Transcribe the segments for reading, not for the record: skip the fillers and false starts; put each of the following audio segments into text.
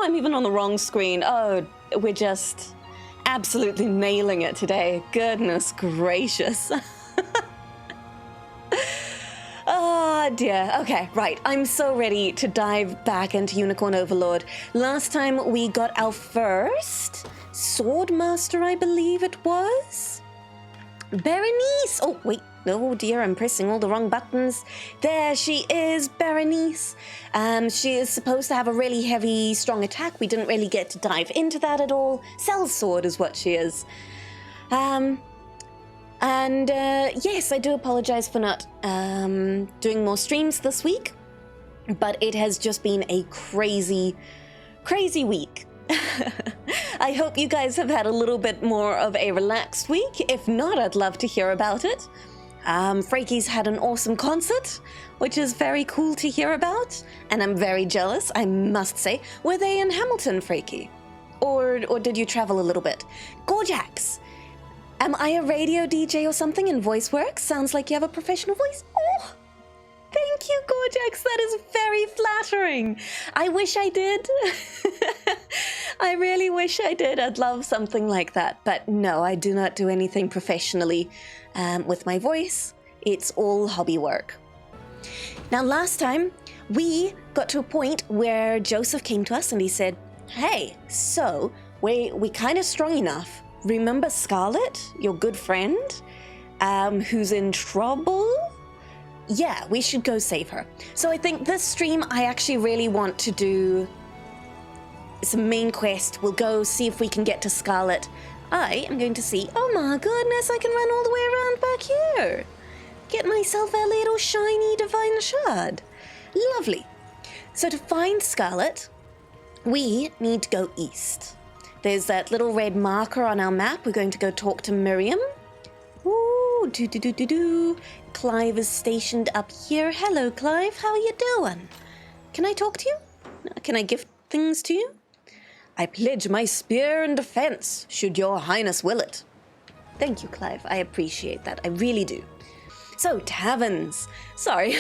I'm even on the wrong screen. Oh, we're just absolutely nailing it today. Goodness gracious. Oh dear. Okay, right. I'm so ready to dive back into Unicorn Overlord. Last time we got our first Swordmaster, I believe it was. Berenice! Oh, wait. Oh dear, I'm pressing all the wrong buttons. There she is, Berenice. She is supposed to have a really heavy, strong attack. We didn't really get to dive into that at all. Sellsword is what she is. Yes, I do apologize for not doing more streams this week, but it has just been a crazy, crazy week. I hope you guys have had a little bit more of a relaxed week. If not, I'd love to hear about it. Freaky's had an awesome concert, which is very cool to hear about, and I'm very jealous, I must say. Were they in Hamilton, Freaky? Or did you travel a little bit? Gorjax! Am I a radio DJ or something in voice work? Sounds like you have a professional voice. Oh, thank you, Gorjax. That is very flattering. I wish I did. I really wish I did. I'd love something like that. But no, I do not do anything professionally with my voice. It's all hobby work. Now, last time, we got to a point where Joseph came to us and he said, hey, so we kind of strong enough. Remember Scarlet, your good friend, who's in trouble? Yeah, we should go save her. So I think this stream, I actually really want to do some main quest. We'll go see if we can get to Scarlet. I am going to see, oh my goodness, I can run all the way around back here. Get myself a little shiny divine shard. Lovely. So to find Scarlet, we need to go east. There's that little red marker on our map. We're going to go talk to Miriam. Ooh, do. Clive is stationed up here. Hello, Clive. How are you doing? Can I talk to you? Can I gift things to you? I pledge my spear in defense, should your highness will it. Thank you, Clive. I appreciate that. I really do. So, taverns. Sorry,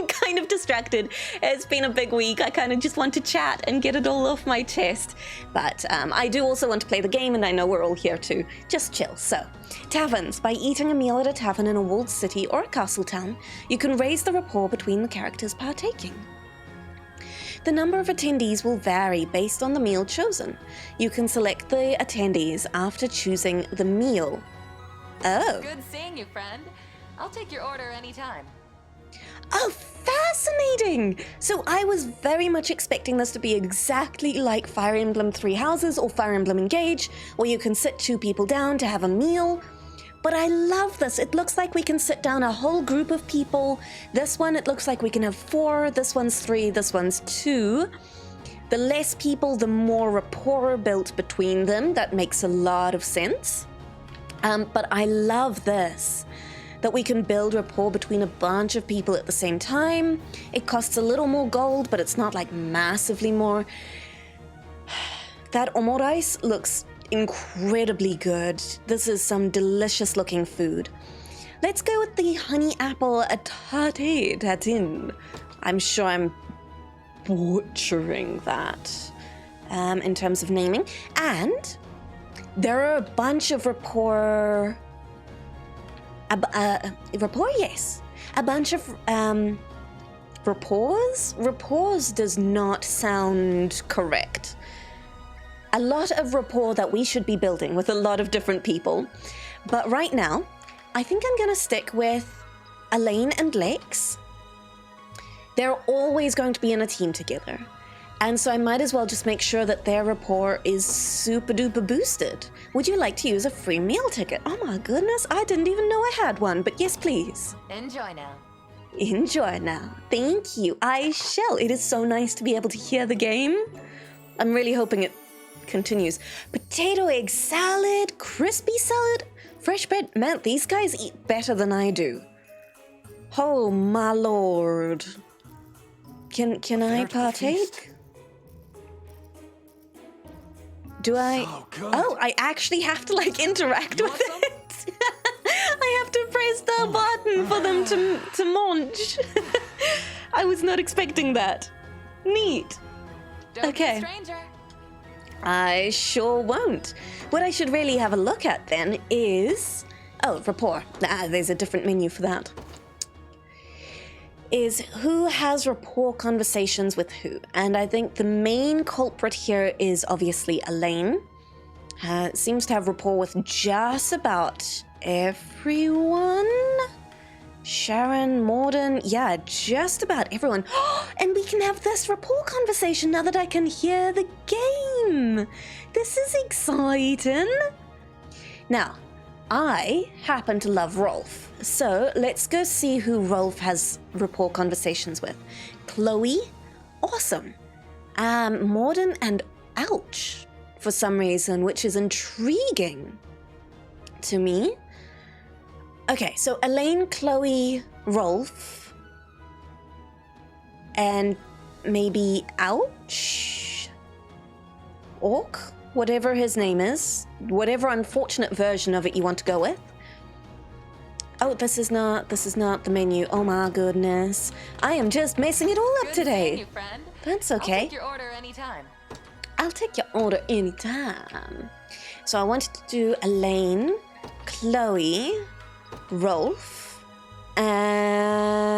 kind of distracted. It's been a big week. I kind of just want to chat and get it all off my chest. But I do also want to play the game, and I know we're all here to just chill. So, taverns. By eating a meal at a tavern in a walled city or a castle town, you can raise the rapport between the characters partaking. The number of attendees will vary based on the meal chosen. You can select the attendees after choosing the meal. Oh. Good seeing you, friend. I'll take your order anytime. Oh, fascinating! So I was very much expecting this to be exactly like Fire Emblem Three Houses or Fire Emblem Engage, where you can sit two people down to have a meal. But I love this. It looks like we can sit down a whole group of people. This one, it looks like we can have 4. This one's 3. This one's 2. The less people, the more rapport built between them. That makes a lot of sense. But I love this, that we can build rapport between a bunch of people at the same time. It costs a little more gold, but it's not like massively more. That omurice looks incredibly good. This is some delicious looking food. Let's go with the honey apple tatin. I'm sure I'm butchering that in terms of naming. And there are a bunch of rapport, yes. A bunch of rapports? Rapports does not sound correct. A lot of rapport that we should be building with a lot of different people. But right now, I think I'm going to stick with Elaine and Lex. They're always going to be in a team together. And so I might as well just make sure that their rapport is super duper boosted. Would you like to use a free meal ticket? Oh my goodness, I didn't even know I had one, but yes, please. Enjoy now. Enjoy now. Thank you. I shall. It is so nice to be able to hear the game. I'm really hoping it continues. Potato egg salad, crispy salad, fresh bread. Man, these guys eat better than I do. Oh my lord. Can I partake? Do I? Oh, I actually have to like interact with it. I have to press the button for them to munch. I was not expecting that. Neat. Don't Okay. be a stranger. I sure won't. What I should really have a look at then is... Oh, rapport. There's a different menu for that. Is who has rapport conversations with who. And I think the main culprit here is obviously Elaine. Seems to have rapport with just about everyone. Sharon, Morden, yeah, just about everyone. And we can have this rapport conversation now that I can hear the game. This is exciting. Now, I happen to love Rolf, so let's go see who Rolf has rapport conversations with. Chloe, awesome. Morden and Ouch, for some reason, which is intriguing to me. Okay, so Elaine, Chloe, Rolf, and maybe Ouch? Orc? Whatever his name is. Whatever unfortunate version of it you want to go with. Oh, this is not the menu. Oh my goodness. I am just messing it all up today. Good seeing you, friend. That's okay. I'll take your order anytime. I'll take your order anytime. So I wanted to do Elaine, Chloe, Rolf, and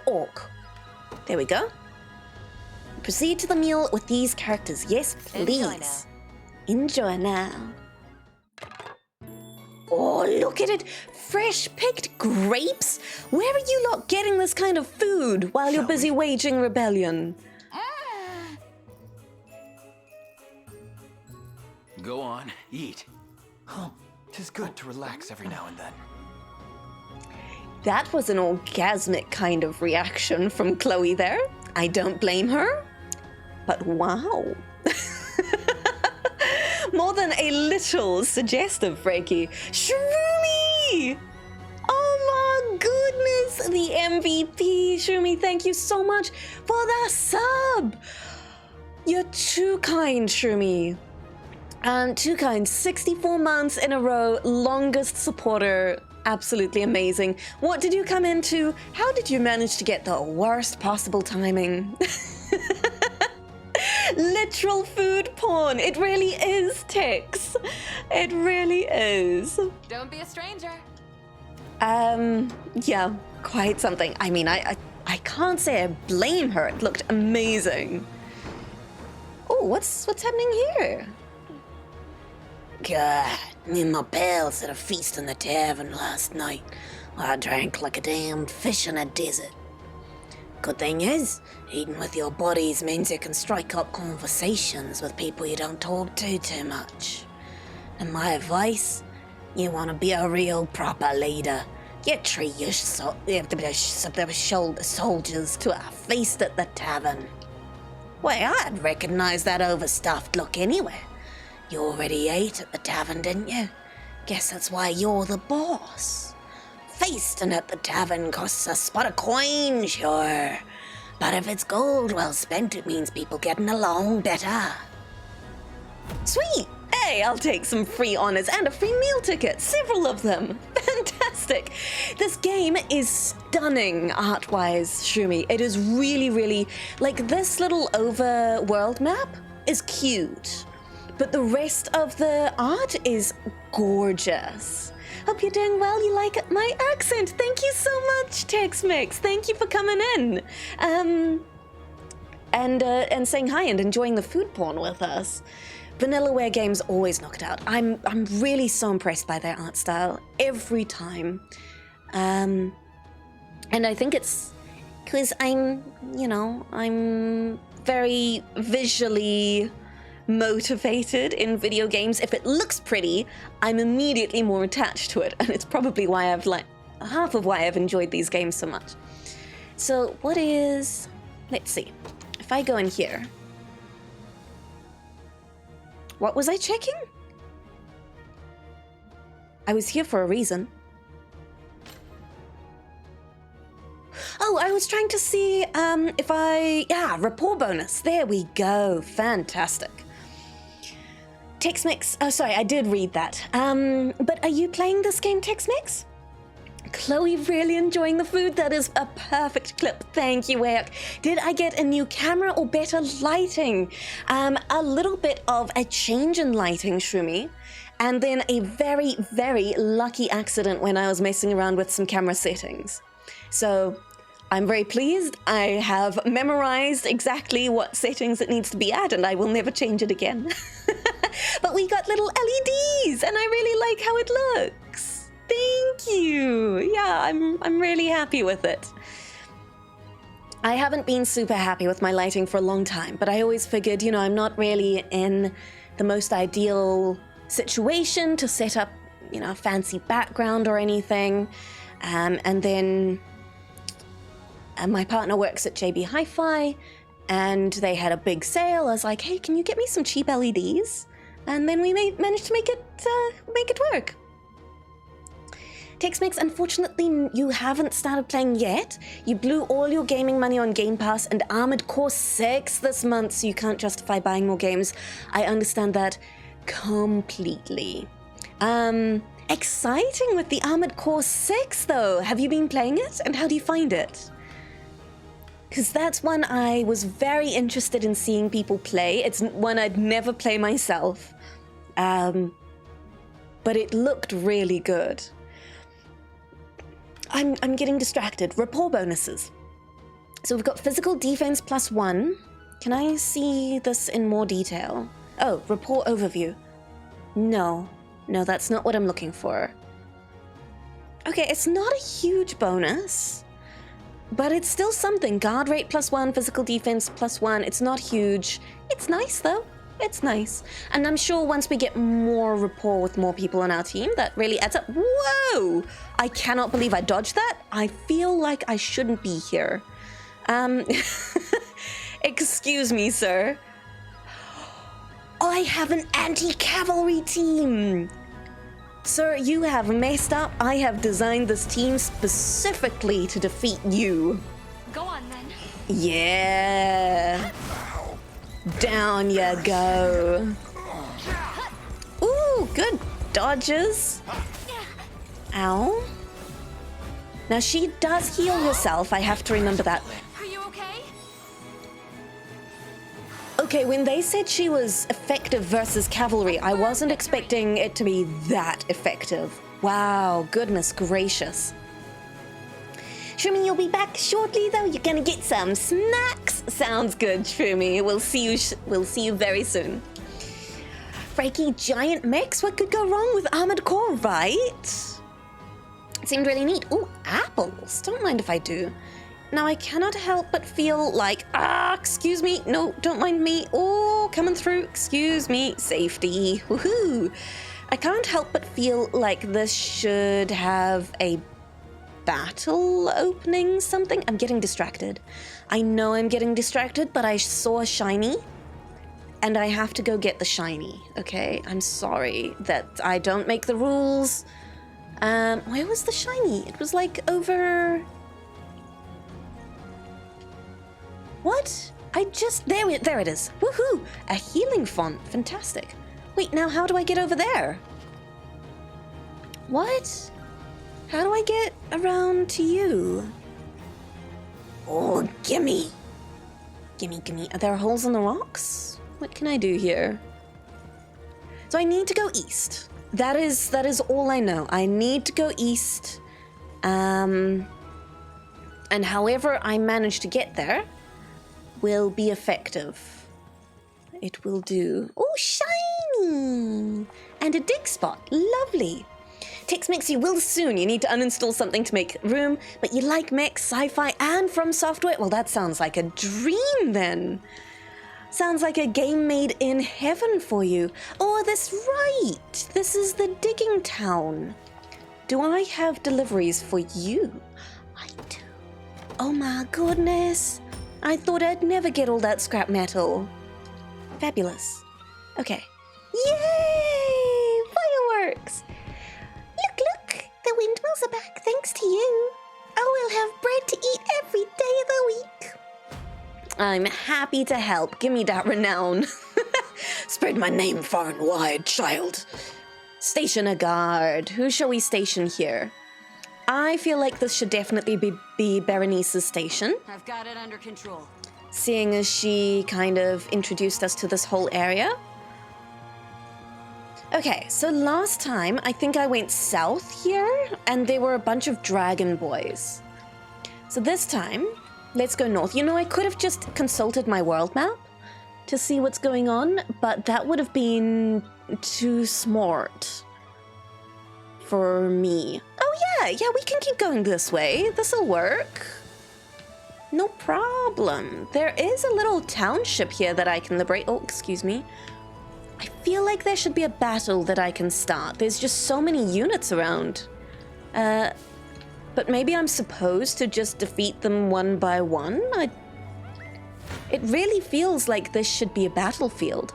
Orc. There we go. Proceed to the meal with these characters. Yes, please. Enjoy now. Oh, look at it. Fresh picked grapes? Where are you lot getting this kind of food while you're busy waging rebellion? Go on, eat. Oh, 'tis good to relax every now and then. That was an orgasmic kind of reaction from Chloe there. I don't blame her. But wow. More than a little suggestive, Frankie. Shroomy! Oh my goodness, the MVP. Shroomy, thank you so much for the sub. You're too kind, Shroomy. Too kind. 64 months in a row, longest supporter. Absolutely amazing. What did you come into? How did you manage to get the worst possible timing? Literal food porn. It really is, Tex. It really is. Don't be a stranger. Yeah, quite something. I mean, I can't say I blame her. It looked amazing. Oh, what's happening here? God, me and my pals had a feast in the tavern last night. I drank like a damn fish in a desert. Good thing is, eating with your buddies means you can strike up conversations with people you don't talk to too much. And my advice, you want to be a real proper leader. You treat your soldiers to a feast at the tavern. Well, I'd recognize that overstuffed look anywhere. You already ate at the tavern, didn't you? Guess that's why you're the boss. Feasting at the tavern costs a spot of coin, sure. But if it's gold well spent, it means people getting along better. Sweet! Hey, I'll take some free honors and a free meal ticket. Several of them. Fantastic. This game is stunning art-wise, Shumi. It is really, really... Like, this little overworld map is cute. But the rest of the art is gorgeous. Hope you're doing well. You like my accent. Thank you so much, Tex-Mex. Thank you for coming in. And saying hi and enjoying the food porn with us. Vanillaware games always knock it out. I'm really so impressed by their art style every time. And I think it's because I'm very visually motivated in video games. If it looks pretty, I'm immediately more attached to it, and it's probably why half of why I've enjoyed these games so much. So let's see, if I go in here, what was I checking? I was here for a reason. Oh, I was trying to see rapport bonus. There we go. Fantastic. Tex-Mex, oh sorry, I did read that. But are you playing this game, Tex-Mex? Chloe really enjoying the food. That is a perfect clip. Thank you, Ayak. Did I get a new camera or better lighting? A little bit of a change in lighting, Shroomy. And then a very, very lucky accident when I was messing around with some camera settings. So I'm very pleased. I have memorized exactly what settings it needs to be at, and I will never change it again. But we got little LEDs, and I really like how it looks. Thank you. Yeah, I'm really happy with it. I haven't been super happy with my lighting for a long time, but I always figured, you know, I'm not really in the most ideal situation to set up, you know, a fancy background or anything. And then my partner works at JB Hi-Fi, and they had a big sale. I was like, hey, can you get me some cheap LEDs? And then we managed to make it work. Tex-Mex, unfortunately, you haven't started playing yet. You blew all your gaming money on Game Pass and Armored Core 6 this month, so you can't justify buying more games. I understand that completely. Exciting with the Armored Core 6, though. Have you been playing it, and how do you find it? Because that's one I was very interested in seeing people play. It's one I'd never play myself. But it looked really good. I'm getting distracted. Rapport bonuses. So we've got physical defense +1. Can I see this in more detail? Oh, rapport overview. No, that's not what I'm looking for. Okay, it's not a huge bonus, but it's still something. Guard rate +1, physical defense +1. It's not huge. It's nice, though. It's nice. And I'm sure once we get more rapport with more people on our team, that really adds up. Whoa! I cannot believe I dodged that. I feel like I shouldn't be here. Excuse me, sir. I have an anti-cavalry team. Sir, you have messed up. I have designed this team specifically to defeat you. Go on, then. Yeah. Down you go. Ooh, good dodges. Ow. Now she does heal herself. I have to remember that. Are you okay? Okay, when they said she was effective versus cavalry, I wasn't expecting it to be that effective. Wow, goodness gracious. Shroomy, you'll be back shortly, though. You're gonna get some snacks. Sounds good, Shroomy. We'll see you very soon. Frankie, giant mechs? What could go wrong with Armored Core, right? It seemed really neat. Ooh, apples. Don't mind if I do. Now, I cannot help but feel like, excuse me. No, don't mind me. Oh, coming through. Excuse me. Safety. Woohoo. I can't help but feel like this should have a battle opening something. I'm getting distracted. I know I'm getting distracted, but I saw a shiny and I have to go get the shiny. Okay, I'm sorry that I don't make the rules. Where was the shiny? It was like over... What? There it is. Woohoo! A healing font. Fantastic. Wait, now how do I get over there? What? How do I get around to you? Oh, gimme. Gimme. Are there holes in the rocks? What can I do here? So I need to go east. That is all I know. I need to go east. And however I manage to get there will be effective. It will do. Oh, shiny! And a dig spot. Lovely. Tex-Mex, you will soon. You need to uninstall something to make room, but you like mech, sci-fi, and From Software? Well, that sounds like a dream then. Sounds like a game made in heaven for you. Oh, that's right. This is the digging town. Do I have deliveries for you? I do. Oh my goodness. I thought I'd never get all that scrap metal. Fabulous. Okay. Yay! Fireworks! Look! The windmills are back thanks to you. I will have bread to eat every day of the week. I'm happy to help. Give me that renown. Spread my name far and wide, child. Station a guard. Who shall we station here? I feel like this should definitely be Berenice's station, I've got it under control. seeing as she kind of introduced us to this whole area. Okay, so last time I think I went south here and there were a bunch of dragon boys. So this time, let's go north. You know, I could have just consulted my world map to see what's going on, but that would have been too smart for me. Oh yeah, we can keep going this way. This'll work. No problem. There is a little township here that I can liberate. Oh, excuse me. I feel like there should be a battle that I can start. There's just so many units around. But maybe I'm supposed to just defeat them one by one? It really feels like this should be a battlefield.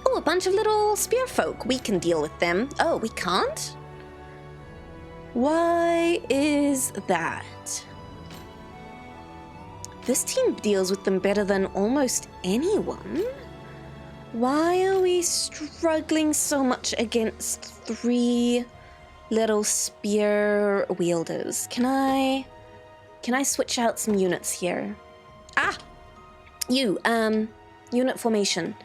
Oh, a bunch of little spear folk. We can deal with them. Oh, we can't? Why is that? This team deals with them better than almost anyone. Why are we struggling so much against 3 little spear wielders? Can I switch out some units here? Ah! Unit formation.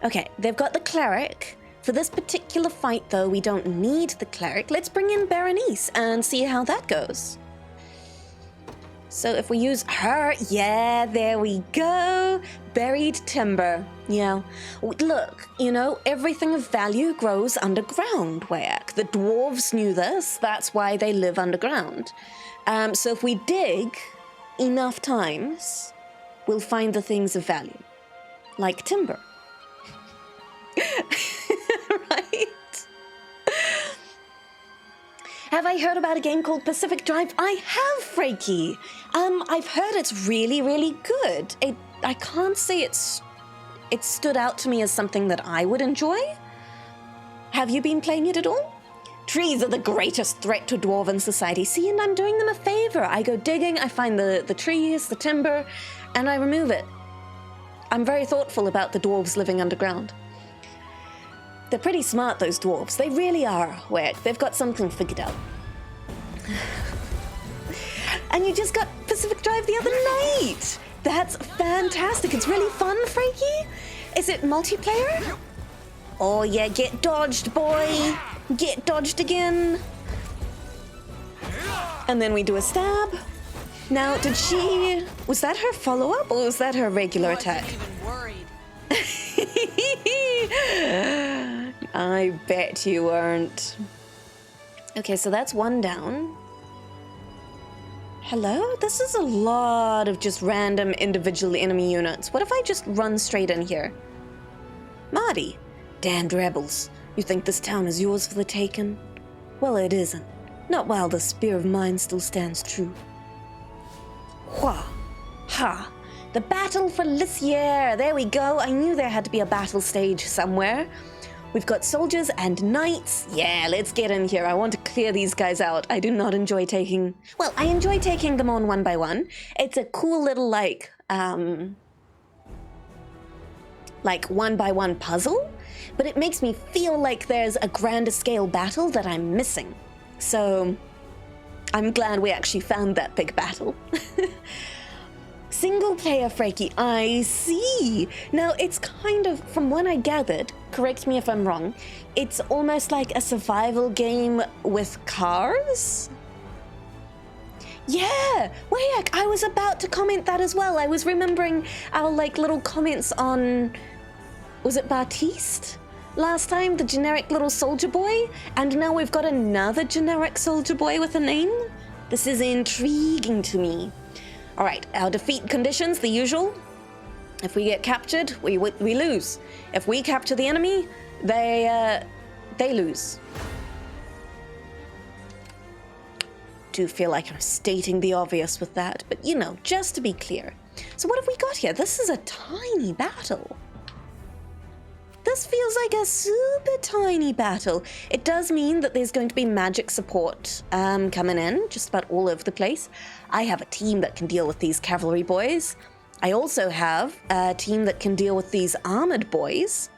Okay, they've got the cleric. For this particular fight, though, we don't need the cleric. Let's bring in Berenice and see how that goes. So if we use her, yeah, there we go. Buried timber. Yeah. Look, you know, everything of value grows underground, Wyack. The dwarves knew this. That's why they live underground. So if we dig enough times, we'll find the things of value. Like timber. Right? Have I heard about a game called Pacific Drive? I have, Freaky. I've heard it's really, really good. I can't say it stood out to me as something that I would enjoy. Have you been playing it at all? Trees are the greatest threat to dwarven society. See, and I'm doing them a favor. I go digging, I find the trees, the timber, and I remove it. I'm very thoughtful about the dwarves living underground. They're pretty smart, those dwarves. They really are, Wick. They've got something figured out. And you just got Pacific Drive the other night. That's fantastic. It's really fun, Freaky. Is it multiplayer? Oh yeah, get dodged, boy. Get dodged again. And then we do a stab. Now, was that her follow-up or was that her regular attack? Even worried. I bet you weren't. Okay, so that's one down. Hello? This is a lot of just random individual enemy units. What if I just run straight in here? Marty, damned rebels. You think this town is yours for the taking? Well, it isn't. Not while the spear of mine still stands true. Hua! Ha! The battle for Lysier! There we go. I knew there had to be a battle stage somewhere. We've got soldiers and knights. Yeah, let's get in here. I want to clear these guys out. I do not enjoy taking... Well, I enjoy taking them on one by one. It's a cool little, like one by one puzzle, but it makes me feel like there's a grander scale battle that I'm missing. So I'm glad we actually found that big battle. Single player, Freaky, I see. Now, it's kind of, from what I gathered, correct me if I'm wrong, it's almost like a survival game with cars? Yeah, wait, I was about to comment that as well. I was remembering our, little comments on, was it Baptiste? Last time, the generic little soldier boy, and now we've got another generic soldier boy with a name? This is intriguing to me. All right, our defeat conditions, the usual. If we get captured, we lose. If we capture the enemy, they lose. Do feel like I'm stating the obvious with that, but you know, just to be clear. So what have we got here? This is a tiny battle. This feels like a super tiny battle. It does mean that there's going to be magic support coming in just about all over the place. I have a team that can deal with these cavalry boys. I also have a team that can deal with these armored boys.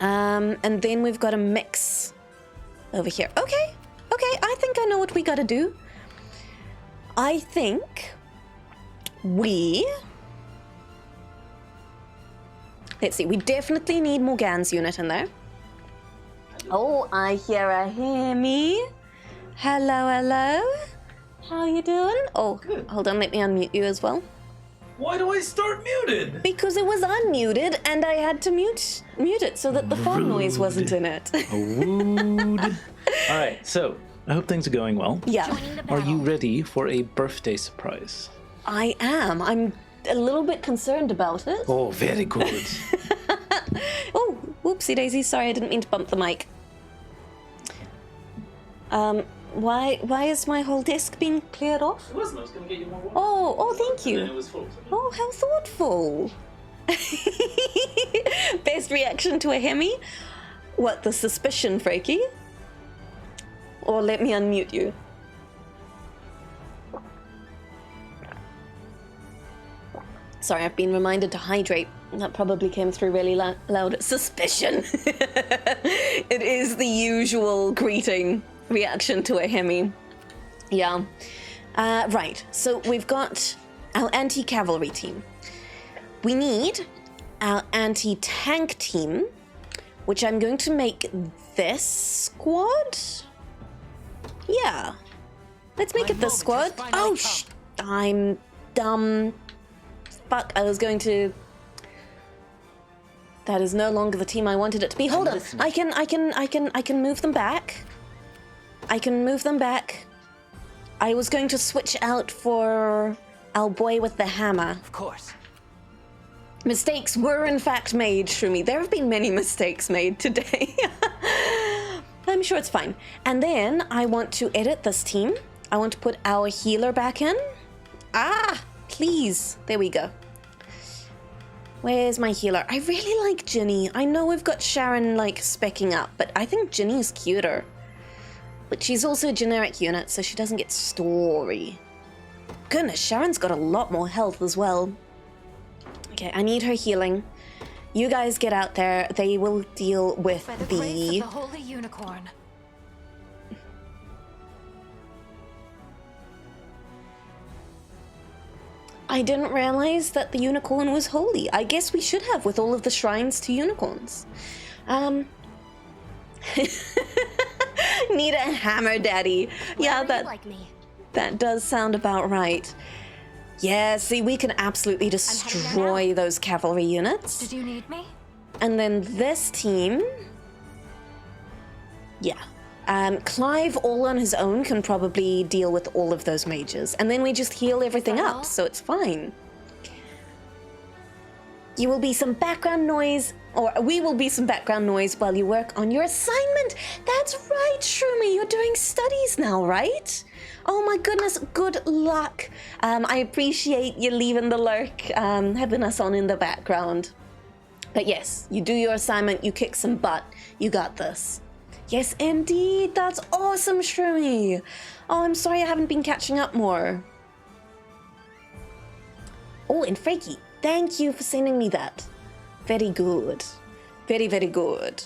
And then we've got a mix over here. Okay, Okay, I think I know what we gotta do. I think we... Let's see, we definitely need Morgan's unit in there. Oh, I hear a Hemmy. Hello, hello. How you doing? Oh, Good. hold on, let me unmute you as well. Why do I start muted? Because it was unmuted and I had to mute it so that the phone noise wasn't in it. Rude. All right, so I hope things are going well. Yeah, Joining the Are battle. you ready for a birthday surprise? I am. I'm a little bit concerned about it. Oh, very good. Oh, whoopsie daisy. Sorry, I didn't mean to bump the mic. Why is my whole desk being cleared off? It wasn't. I was going to get you more water. Oh, thank And then it you. was full. Oh, how thoughtful. Best reaction to a Hemmy? What, the suspicion, Freaky? Or let me unmute you. Sorry, I've been reminded to hydrate. That probably came through really loud. Suspicion! It is the usual greeting reaction to a Hemmy. Yeah. Right, so we've got our anti-cavalry team. We need our anti-tank team, which I'm going to make this squad. Yeah. Let's make it this squad. Oh, I'm dumb. Fuck, I was going to... That is no longer the team I wanted it to be. Hold on. I can move them back. I can move them back. I was going to switch out for our boy with the hammer. Of course. Mistakes were in fact made, Shroomy. There have been many mistakes made today. I'm sure it's fine. And then I want to edit this team. I want to put our healer back in. Ah, please. There we go. Where's my healer? I really like Ginny. I know we've got Sharon like specking up, but I think Ginny is cuter. But she's also a generic unit, so she doesn't get story. Goodness, Sharon's got a lot more health as well. Okay, I need her healing. You guys get out there. They will deal with By the grace of the... the holy unicorn. I didn't realize that the unicorn was holy. I guess we should have with all of the shrines to unicorns. Need a hammer, daddy. Yeah, Wherever you like me. that does sound about right. Yeah, see, we can absolutely heading destroy those cavalry units. Did you need me? And then this team... Yeah. Clive, all on his own, can probably deal with all of those mages. And then we just heal everything that up, all? so it's fine. You will be some background noise, or we will be some background noise while you work on your assignment. That's right, Shroomy, you're doing studies now, right? Oh my goodness, good luck. I appreciate you leaving the lurk, having us on in the background. But yes, you do your assignment, you kick some butt, you got this. Yes, indeed, that's awesome, Shroomy. Oh, I'm sorry I haven't been catching up more. Oh, and Freaky, thank you for sending me that. Very good. Very, very good.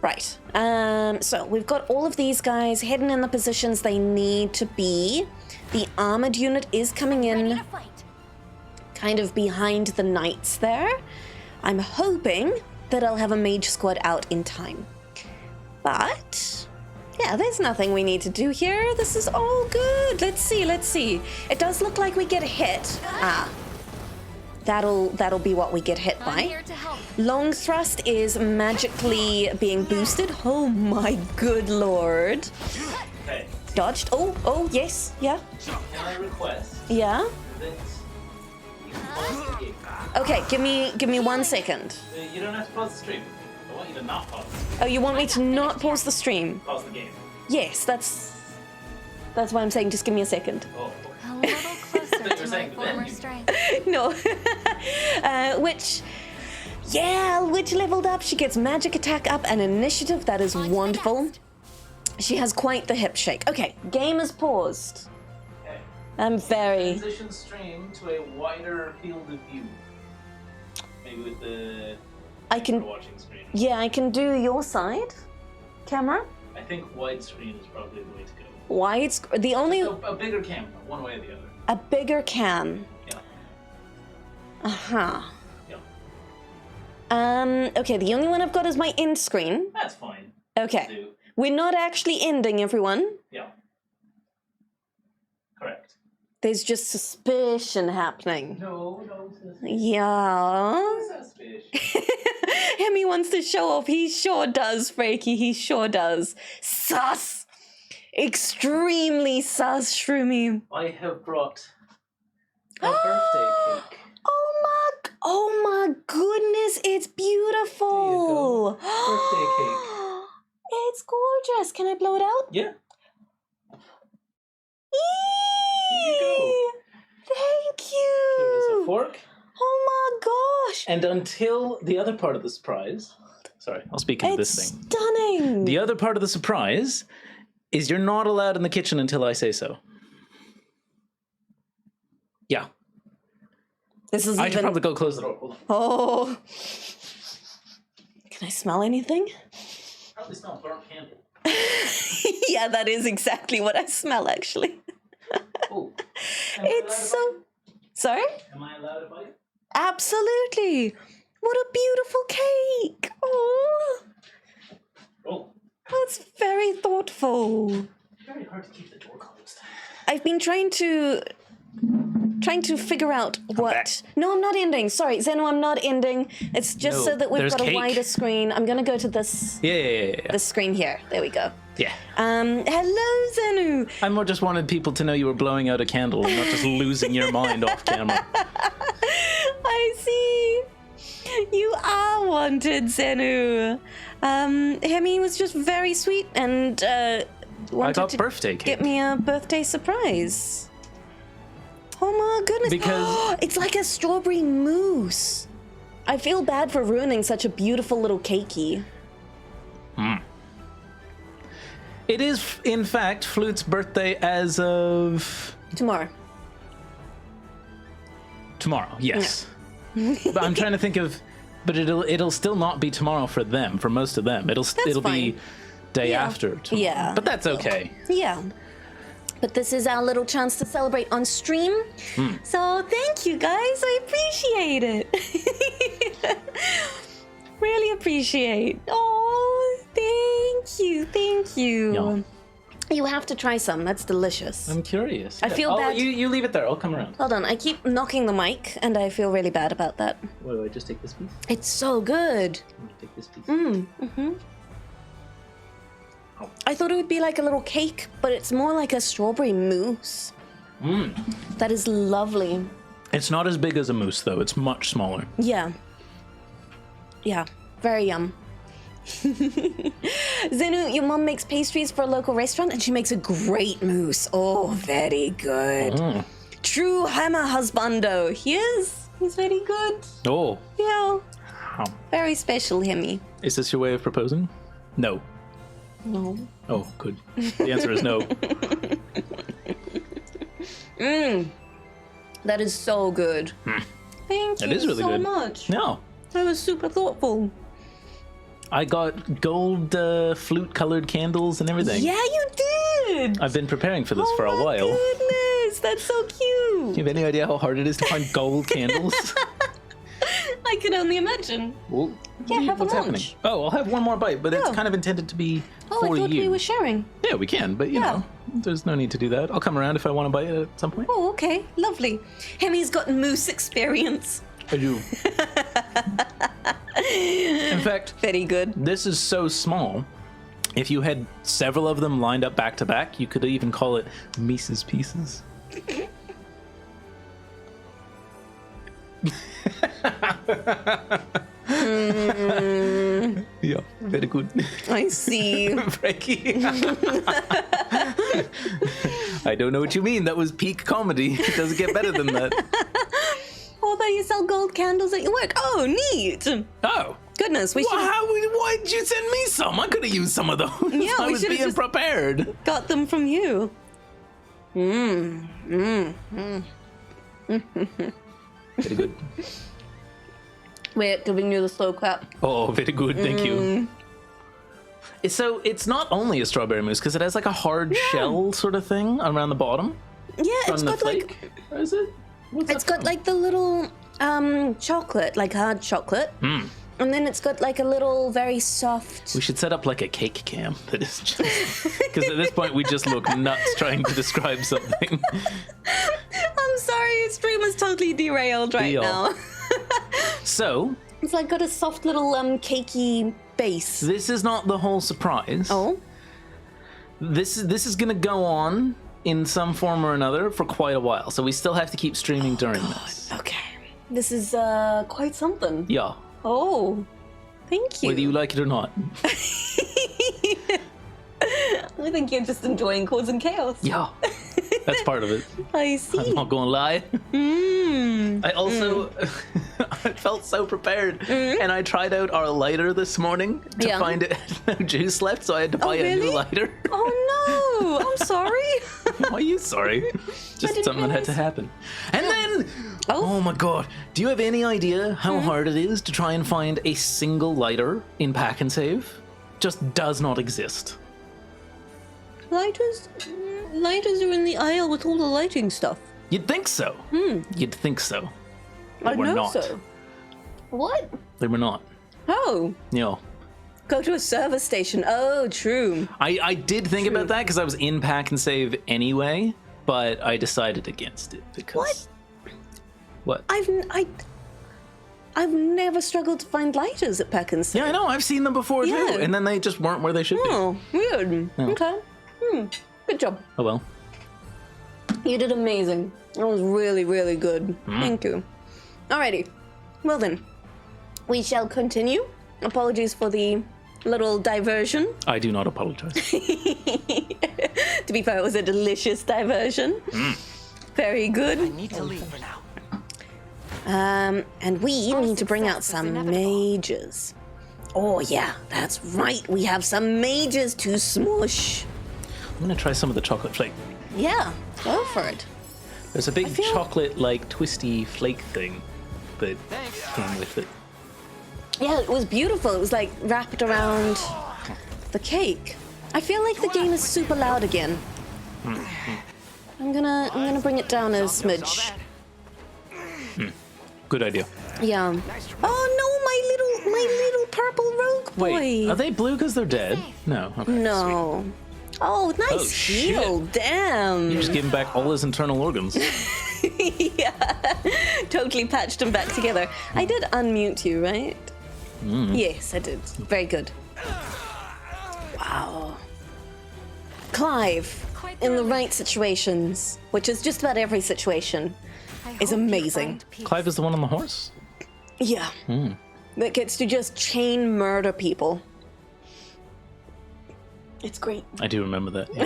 Right, so we've got all of these guys heading in the positions they need to be. The armored unit is coming Ready in to fight. kind of behind the knights there. I'm hoping that I'll have a mage squad out in time. But, yeah, there's nothing we need to do here. This is all good. Let's see, let's see. It does look like we get hit. Ah, that'll be what we get hit I'm by. here to help. Long thrust is magically being boosted. Oh my good lord. Okay, Dodged. Oh, yes, yeah, can I request yeah. that you pause the game? Okay, give me 1 second. You don't have to pause the stream. I want you to not pause. Oh, you want me to not pause the stream? Pause the game. Yes, that's why I'm saying just give me a second. Oh, A little closer you were to my saying then former you- strength. No. Which leveled up. She gets magic attack up and initiative. That is On to the wonderful. next. She has quite the hip shake. Okay, game is paused. okay. I'm very... Transition stream to a wider field of view. Maybe with the I can... watching screen. Yeah, I can do your side. Camera. I think widescreen is probably the way to go. White, the only... So a bigger can, one way or the other. A bigger can. Yeah. Uh-huh. Yeah. Okay, the only one I've got is my end screen. That's fine. Okay. Do. We're not actually ending, everyone. Yeah. Correct. There's just suspicion happening. No, suspicion. Yeah. Suspicion. Hemmy wants to show off. He sure does, Freaky. He sure does. Sus! Extremely sus, Shroomy. I have brought a birthday cake. Oh my goodness, it's beautiful. There you go. Birthday cake. It's gorgeous. Can I blow it out? Yeah. Eee! Thank you. Here is a fork. Oh my gosh. And until the other part of the surprise... Sorry, I'll speak into this thing. Stunning. The other part of the surprise is you're not allowed in the kitchen until I say so. Yeah. This is I should probably go close the door. Hold on. Oh. Can I smell anything? Probably smell burnt candle. Yeah, that is exactly what I smell, actually. Oh. It's so... Sorry? Am I allowed to bite? Absolutely. What a beautiful cake. Oh. Oh. That's very thoughtful. Very hard to keep the door closed. I've been trying to figure out what... back. No, I'm not ending. Sorry, Zeno, I'm not ending. It's just No, so that we've there's got a cake. wider screen. I'm going to go to this Yeah. this screen here. There we go. Yeah. Hello, Zenu. I more just wanted people to know you were blowing out a candle and not just losing your mind off camera. I see. You are wanted, Zenu. Hemmy was just very sweet and wanted got to birthday cake. get me a birthday surprise. Oh my goodness. Because- it's like a strawberry mousse. I feel bad for ruining such a beautiful little cakey. It is, in fact, Flewt's birthday as of Tomorrow. tomorrow. Yes. But I'm trying to think of... But it'll still not be tomorrow for them, for most of them. It'll be fine. day Yeah. after tomorrow. Yeah. But that's okay. Yeah. But this is our little chance to celebrate on stream. So thank you guys. I appreciate it. Really appreciate. Oh, thank you. Thank you. Yum. You have to try some. That's delicious. I'm curious. I feel bad. You leave it there. I'll come around. Hold on. I keep knocking the mic and I feel really bad about that. What, do I just take this piece? It's so good. I'm gonna take this piece. I thought it would be like a little cake, but it's more like a strawberry mousse. That is lovely. It's not as big as a mousse, though. It's much smaller. Yeah. Yeah. Very yum. Zenu, your mom makes pastries for a local restaurant and she makes a great mousse. Oh, very good. True hammer husbando. He is. He's very good. Oh. Yeah. Oh. Very special, Hemmy. Is this your way of proposing? No. No. Oh, good. The answer is no. That is so good. Thank you It is really so good. much. No. That was super thoughtful. I got gold flute-colored candles and everything. Yeah, you did. I've been preparing for this for a Oh my while. goodness, that's so cute. Do you have any idea how hard it is to find gold candles? I can only imagine. Well, Yeah, have a what's happening? lunch. Oh, I'll have one more bite, but it's Oh. kind of intended to be Oh, I for thought you. we were sharing. Yeah, we can, but you Yeah. know, there's no need to do that. I'll come around if I want to bite it at some point. Oh, okay. Lovely. Hemmy's got moose experience. I do. In fact, Very good. this is so small. If you had several of them lined up back to back, you could even call it Mises Pieces. Yeah, very good. I see. Frankie. I don't know what you mean. That was peak comedy. It doesn't get better than that. Although you sell gold candles at your work. Oh, neat. Oh. Goodness, we should have Why did you send me some? I could have used some of those. Yeah, I we was should've being just- prepared. got them from you. Very good. Wait, giving you the slow clap. Oh, very good. Thank you. It's not only a strawberry mousse because it has like a hard shell sort of thing around the bottom. Yeah, it's From the got flake. like Or is it? What's it's that got from? like the little chocolate, like hard chocolate. And then it's got like a little very soft. We should set up like a cake cam that is just because at this point we just look nuts trying to describe something. I'm sorry, stream is totally derailed right Deal. now. So It's like got a soft little cakey base. this is not the whole surprise. Oh, This is gonna go on in some form or another for quite a while. So we still have to keep streaming during this. okay. This is quite something. Yeah, Oh, thank you. whether you like it or not. I think you're just enjoying causing chaos. Yeah, that's part of it. I see. I'm not gonna lie. I also I felt so prepared, and I tried out our lighter this morning to Yeah. find it had no juice left, so I had to buy a new really? lighter. Oh no, I'm sorry. Why are you sorry? Just didn't something that had to realize. happen. And then, Oh. oh my god, do you have any idea how hard it is to try and find a single lighter in Pack and Save? Just does not exist. Lighters are in the aisle with all the lighting stuff. You'd think so. You'd think so. I we're know not. so. What? They were not. Oh, No. go to a service station. Oh, true. I did think about that because I was in Pack and Save anyway, but I decided against it because. What? I've never struggled to find lighters at Peck and Save. Yeah, I know. I've seen them before Yeah. too, and then they just weren't where they should be. Oh, weird. Okay. Good job. Oh well. You did amazing. That was really, really good. Thank you. Alrighty. Well then, we shall continue. Apologies for the little diversion. I do not apologize. To be fair, it was a delicious diversion. Very good. Need to leave for now. And we need to bring out success is some inevitable. mages. Oh yeah, that's right. We have some mages to smush. I'm gonna try some of the chocolate flake. Yeah, go for it. There's a big feel- chocolate, like, twisty flake thing that came with it. Yeah, it was beautiful. It was like wrapped around the cake. I feel like the game is super loud again. I'm gonna bring it down a smidge. Good idea. Yeah. Oh no, my little purple rogue boy. Wait, are they blue because they're dead? No. Okay. No. Oh, nice Oh, shit. heal. Damn. Just give him back all his internal organs. Yeah. Totally patched them back together. I did unmute you, right? Yes, I did. Very good. Wow. Clive, in the right situations, which is just about every situation, I is hope you amazing. find peace. Clive is the one on the horse? Yeah. That gets to just chain murder people. It's great. I do remember that. Yeah.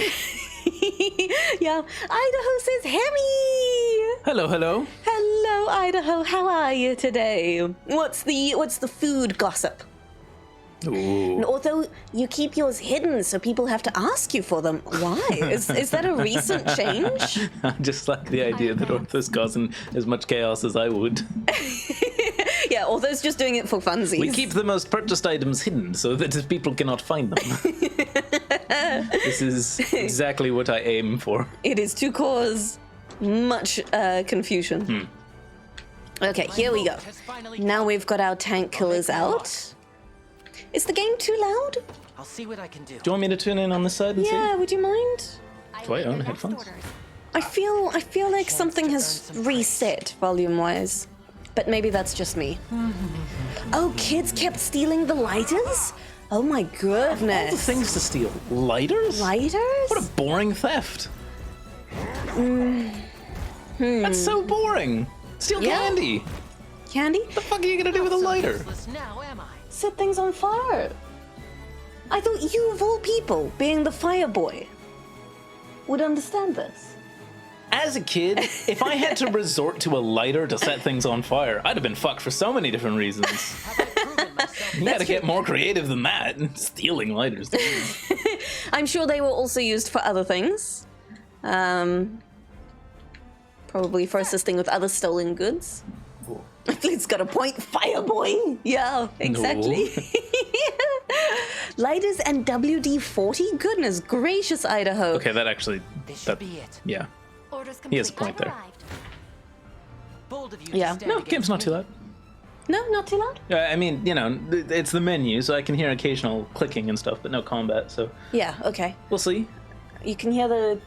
Yeah. Idaho says Hemmy. Hello, hello. Hello, Idaho. How are you today? What's the food gossip? And Ooh. although you keep yours hidden, so people have to ask you for them. Why? Is that a recent change? I just like the idea that Ortho's causing as much chaos as I would. Yeah, Ortho's just doing it for funsies. We keep the most purchased items hidden so that people cannot find them. This is exactly what I aim for. It is to cause much confusion. Okay, here we go. Now we've got our tank killers out. Is the game too loud? I'll see what I can do. Do you want me to tune in on this side and Yeah, would you mind? Do I own Next headphones? orders. I feel like something has reset volume-wise, but maybe that's just me. Oh, kids kept stealing the lighters? Oh my All the goodness. things to steal. Lighters? Lighters? What a boring theft. That's so boring. Steal Yeah. candy. Candy? What the fuck are you gonna do with a lighter? Useless now, am I? Set things on fire. I thought you, of all people, being the fire boy, would understand this. As a kid, if I had to resort to a lighter to set things on fire, I'd have been fucked for so many different reasons. Have I proven myself? You gotta get more creative than that. Stealing lighters. I'm sure they were also used for other things. Probably for assisting with other stolen goods. Fleet's got a point, fire boy. Yeah, exactly. Lighters and WD-40? Goodness gracious, Idaho. Okay, that actually. This should That, be it. yeah. Orders He has a complete. point there. Bold of you Yeah. to stand No, against game's not me. too loud. No, not too loud? I mean, you know, it's the menu, so I can hear occasional clicking and stuff, but no combat, so Yeah, okay. we'll see. You can hear the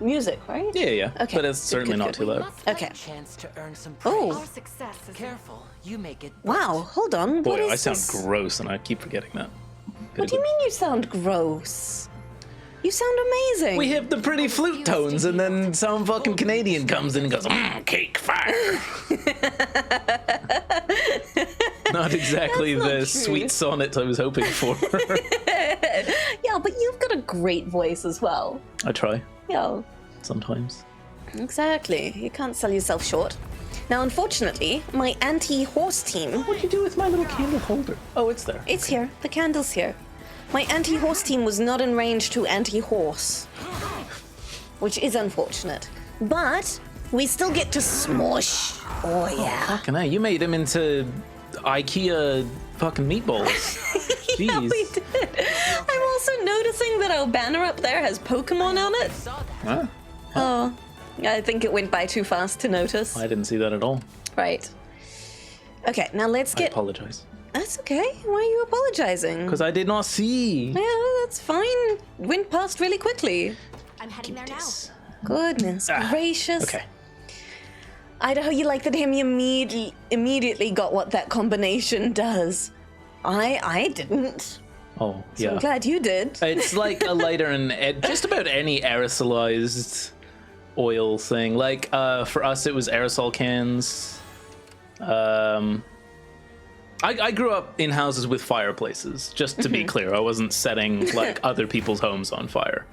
music, right? Yeah. Okay, But it's good, certainly good, not good. too loud. Must have Okay. a chance to earn some Oh. praise. Our success is Careful, you make it. Wow, hold on. Boy, what is I sound this? gross, and I keep forgetting that. What do you mean you sound gross? You sound amazing. We have the pretty flute tones, and then some fucking Canadian comes in and goes, cake fire. Not exactly That's not the true. sweet sonnet I was hoping for. Yeah, but you've got a great voice as well. I try, Yeah, sometimes. exactly. You can't sell yourself short. Now, unfortunately, my anti-horse team... What do you do with my little candle holder? Oh, it's there. It's here. The candle's here. My anti-horse team was not in range to anti-horse, which is unfortunate. But we still get to smush. Oh, yeah. Fucking hell, you made him into IKEA fucking meatballs. Jeez. Yeah, we did. I'm also noticing that our banner up there has Pokemon on it. Huh? Oh, I think it went by too fast to notice. I didn't see that at all. Right. Okay, now let's I get... apologize. That's okay. Why are you apologizing? Because I did not see. Yeah, that's fine. Went past really quickly. I'm heading there now. This. Goodness gracious. Okay. Idaho, you like that Hemmy immediately got what that combination does. I didn't. Oh, So yeah. I'm glad you did. It's like a lighter and just about any aerosolized oil thing. Like for us, it was aerosol cans. I grew up in houses with fireplaces. Just to be clear, I wasn't setting like other people's homes on fire.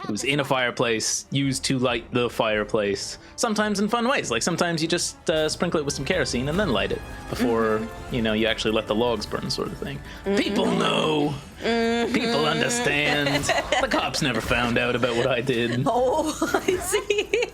It was in a fireplace, used to light the fireplace. Sometimes in fun ways. Like sometimes you just sprinkle it with some kerosene and then light it before you actually let the logs burn, sort of thing. People know. People understand. The cops never found out about what I did. Oh, I see.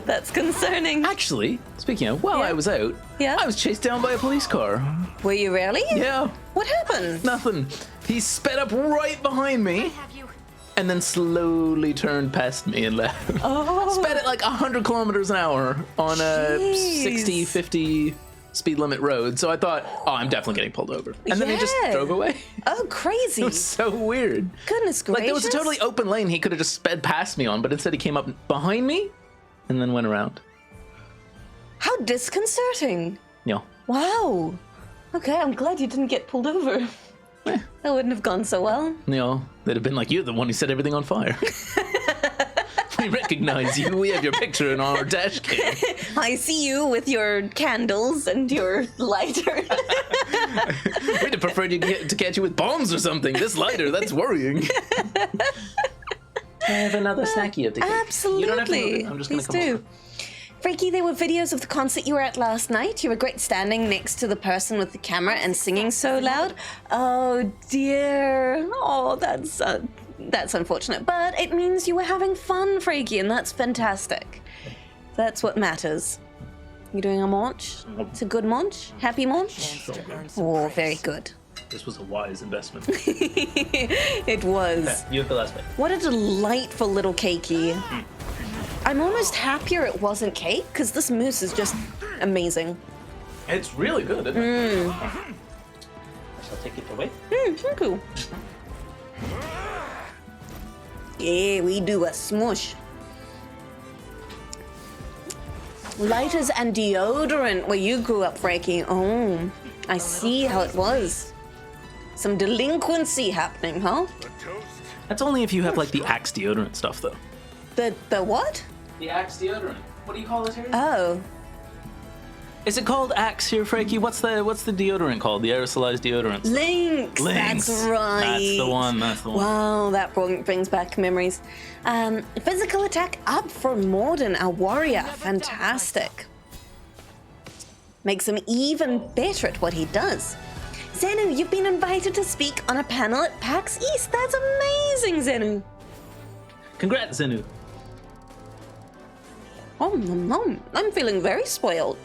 That's concerning. Actually, speaking of, while Yeah. I was out, Yeah. I was chased down by a police car. Were you really? Yeah, What happened? nothing. He sped up right behind me Have you? and then slowly turned past me and left. Oh. Sped at like 100 kilometers an hour on a Jeez. 60, 50 speed limit road. So I thought, oh, I'm definitely getting pulled over. And then he just Yeah. drove away. Oh, crazy. It was so weird. Goodness gracious. Like there was a totally open lane he could have just sped past me on, but instead he came up behind me and then went around. How disconcerting. Yeah. Wow. Okay, I'm glad you didn't get pulled over. Eh. That wouldn't have gone so well. They'd have been like, you're the one who set everything on fire. We recognize you. We have your picture in our dash cam. I see you with your candles and your lighter. We'd have preferred to catch you with bombs or something. This lighter, that's worrying. I have another snacky of the cake. Absolutely. You don't have to move it. I'm just going Please to come do. over. Freaky, there were videos of the concert you were at last night. You were great standing next to the person with the camera and singing so loud. Oh dear. Oh, that's unfortunate. But it means you were having fun, Freaky, and that's fantastic. That's what matters. You doing a munch? It's a good munch? Happy munch? Chance to earn some Oh, praise. very good. This was a wise investment. It was. You have the last bit. What a delightful little cakey. I'm almost happier it wasn't cake, because this mousse is just amazing. It's really good, isn't it? I shall take it away. Thank you. Yeah, we do a smush. Lighters and deodorant where you grew up, Frankie. Oh, I see how it was. Some delinquency happening, huh? That's only if you have like the Axe deodorant stuff, though. The what? The Axe deodorant. What do you call it here? Oh, Is it called Axe here, Frankie? What's the deodorant called? The aerosolized deodorant. Lynx. Lynx. That's right. That's the one. That's the one. Wow, that brings back memories. Physical attack up for Morden, our warrior. Fantastic. Makes him even better at what he does. Zenu, you've been invited to speak on a panel at PAX East. That's amazing, Zenu. Congrats, Zenu. Oh, nom, nom. I'm feeling very spoiled.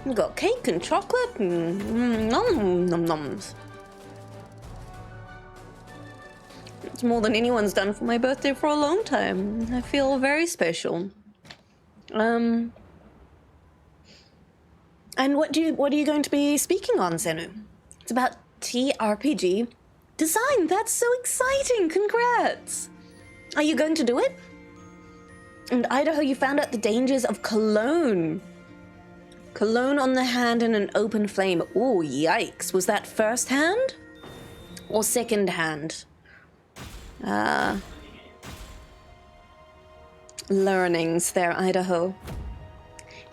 We've got cake and chocolate and nom nom noms. It's more than anyone's done for my birthday for a long time. I feel very special. And what are you going to be speaking on, Zenu? It's about TRPG design. That's so exciting. Congrats. Are you going to do it? And Idaho, you found out the dangers of cologne. Cologne on the hand in an open flame. Oh, yikes. Was that first hand or second hand? Learnings there, Idaho.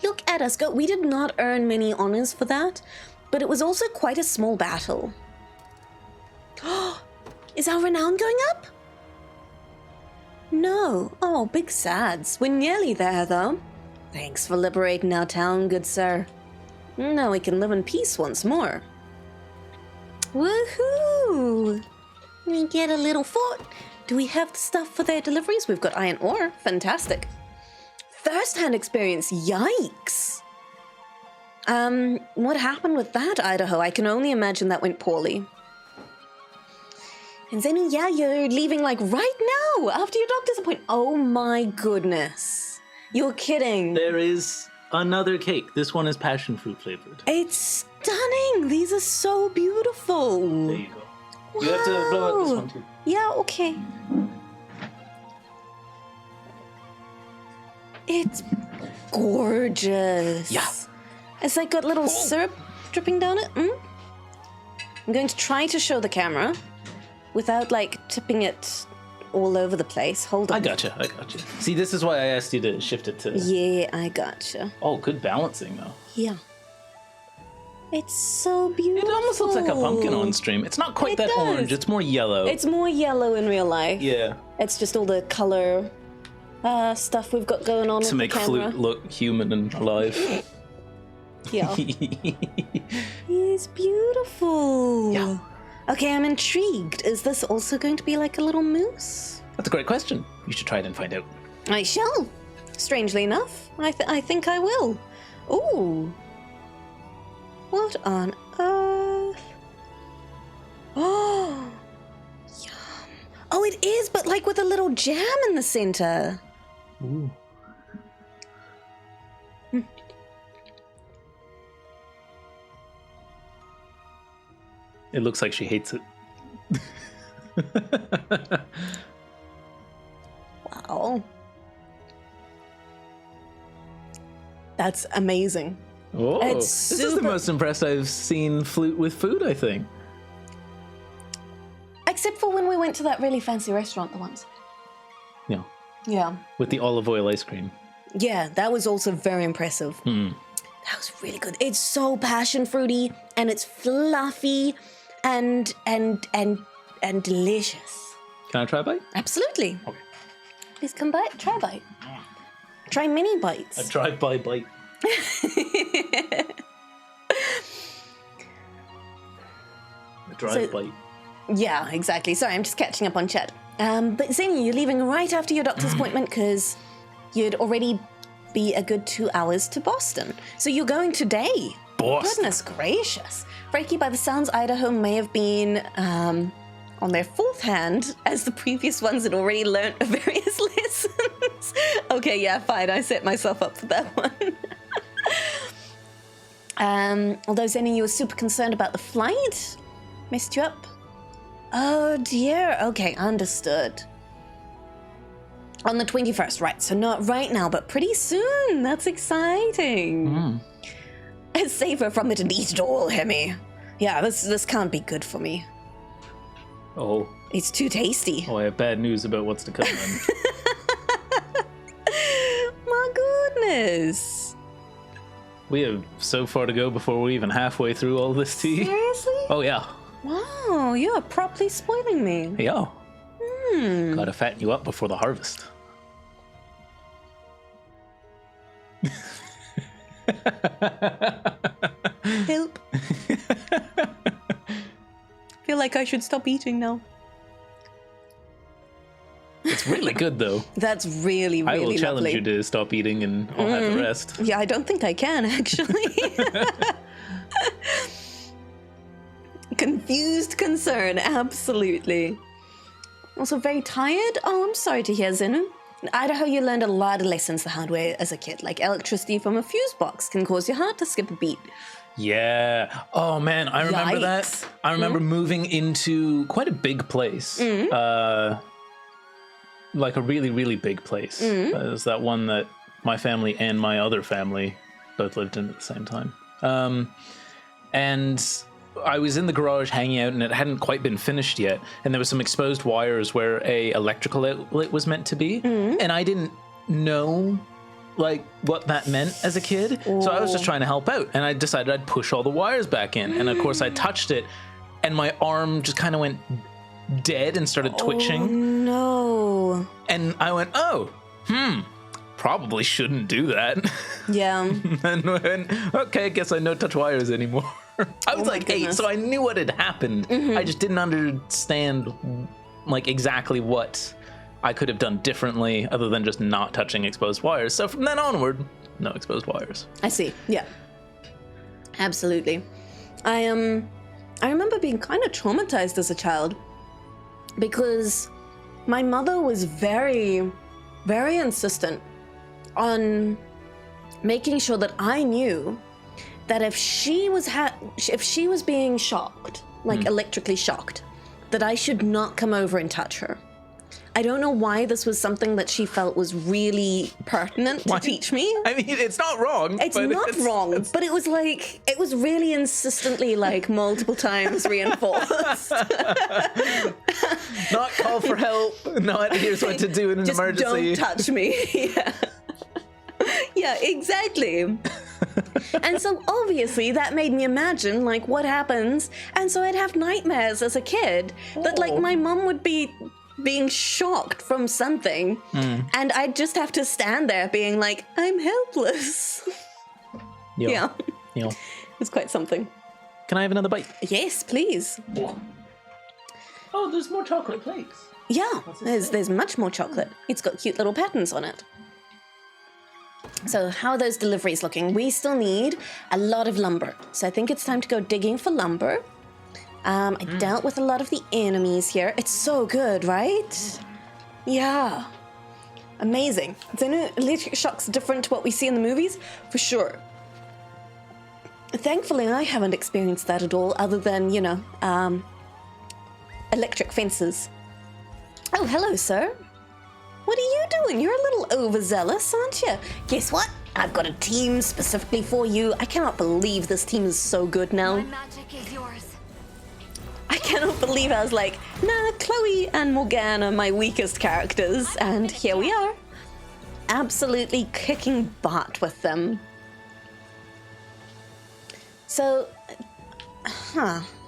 Look at us go. We did not earn many honors for that, but it was also quite a small battle. Is our renown going up? No. Oh, big sads. We're nearly there, though. Thanks for liberating our town, good sir. Now we can live in peace once more. Woohoo! We get a little fort. Do we have the stuff for their deliveries? We've got iron ore. Fantastic. First-hand experience. Yikes. What happened with that, Idaho? I can only imagine that went poorly. And Zenu, yeah, you're leaving like right now after your doctor's appointment. Oh my goodness. You're kidding. There is another cake. This one is passion fruit flavored. It's stunning. These are so beautiful. There you go. Wow. You have to blow out this one too. Yeah, okay. It's gorgeous. Yeah. It's like got little syrup dripping down it. I'm going to try to show the camera without like tipping it all over the place. Hold on. I gotcha. See, this is why I asked you to shift it to... Yeah, I gotcha. Oh, good balancing though. Yeah. It's so beautiful. It almost looks like a pumpkin on stream. It's not quite that orange. It's more yellow. It's more yellow in real life. Yeah. It's just all the color stuff we've got going on to with make the camera. Flewt look human and alive. Yeah. It's beautiful. Yeah. Okay, I'm intrigued. Is this also going to be like a little moose? That's a great question. You should try it and find out. I shall. Strangely enough, I think I will. Ooh. What on earth? Oh. Yum. Oh, it is, but like with a little jam in the center. Ooh. It looks like she hates it. Wow. That's amazing. Oh, It's this is the most impressed I've seen Flewt with food, I think. Except for when we went to that really fancy restaurant the once. Yeah. Yeah. With the olive oil ice cream. Yeah, that was also very impressive. That was really good. It's so passion fruity and it's fluffy and delicious. Can I try a bite? Absolutely. Okay. Please come by. Try a bite. Try mini bites. A drive-by bite. A drive bite. Yeah, exactly. Sorry, I'm just catching up on chat. But Zane, you're leaving right after your doctor's appointment because you'd already be a good 2 hours to Boston. So you're going today. Boston. Goodness gracious. Frankie, by the sounds, Idaho may have been on their fourth hand, as the previous ones had already learnt various lessons. Okay, yeah, fine. I set myself up for that one. Although, Zenny, you were super concerned about the flight. Messed you up. Oh, dear. Okay, understood. On the 21st, right. So not right now, but pretty soon. That's exciting. Save her from it and eat it all, Hemmy. Yeah, this can't be good for me. Oh. It's too tasty. Oh, I have bad news about what's to come then. My goodness. We have so far to go before we're even halfway through all this tea. Seriously? Oh, yeah. Wow, you are properly spoiling me. Yeah. Gotta fatten you up before the harvest. Help. Feel like I should stop eating now. It's really good, though. That's really, really I will challenge lovely. you to stop eating and I'll have the rest. Yeah, I don't think I can, actually. Confused concern, absolutely. Also very tired. Oh, I'm sorry to hear, Zenu. In Idaho, you learned a lot of lessons the hard way as a kid, like electricity from a fuse box can cause your heart to skip a beat. Yeah. Oh man, I remember that. Yikes. I remember moving into quite a big place. Like a really, really big place. It was that one that my family and my other family both lived in at the same time. And I was in the garage hanging out and it hadn't quite been finished yet. And there was some exposed wires where a electrical outlet was meant to be. And I didn't know like what that meant as a kid. So I was just trying to help out. And I decided I'd push all the wires back in. And of course I touched it and my arm just kind of went dead and started twitching. Oh, no. And I went, probably shouldn't do that. Yeah. And went, okay, I guess I don't touch wires anymore. I was like 8, so I knew what had happened. I just didn't understand like exactly what I could have done differently other than just not touching exposed wires. So from then onward, no exposed wires. I see. Yeah. Absolutely. I remember being kind of traumatized as a child because my mother was very, very insistent on making sure that I knew that if she was being shocked, like electrically shocked, that I should not come over and touch her. I don't know why this was something that she felt was really pertinent to teach me. I mean, it's not wrong. It's not wrong, but it was like, it was really insistently like multiple times reinforced. Not call for help, not here's what to do in an Just emergency. don't touch me. Yeah. Yeah, exactly. And so obviously that made me imagine like what happens. And so I'd have nightmares as a kid that like my mum would be being shocked from something and I'd just have to stand there being like, I'm helpless. Yeah. Yo. It's quite something. Can I have another bite? Yes, please. Oh, there's more chocolate flakes. Yeah, there's much more chocolate. It's got cute little patterns on it. So how are those deliveries looking? We still need a lot of lumber. So I think it's time to go digging for lumber. I dealt with a lot of the enemies here. It's so good, right? Yeah. Amazing. Zenu, electric shock's different to what we see in the movies? For sure. Thankfully, I haven't experienced that at all, other than, you know, electric fences. Oh, hello, sir. What are you doing? You're a little overzealous, aren't you? Guess what? I've got a team specifically for you. I cannot believe this team is so good now. My magic is yours. I cannot believe I was like, nah, Chloe and Morgan are my weakest characters, and here we are. Absolutely kicking butt with them. So,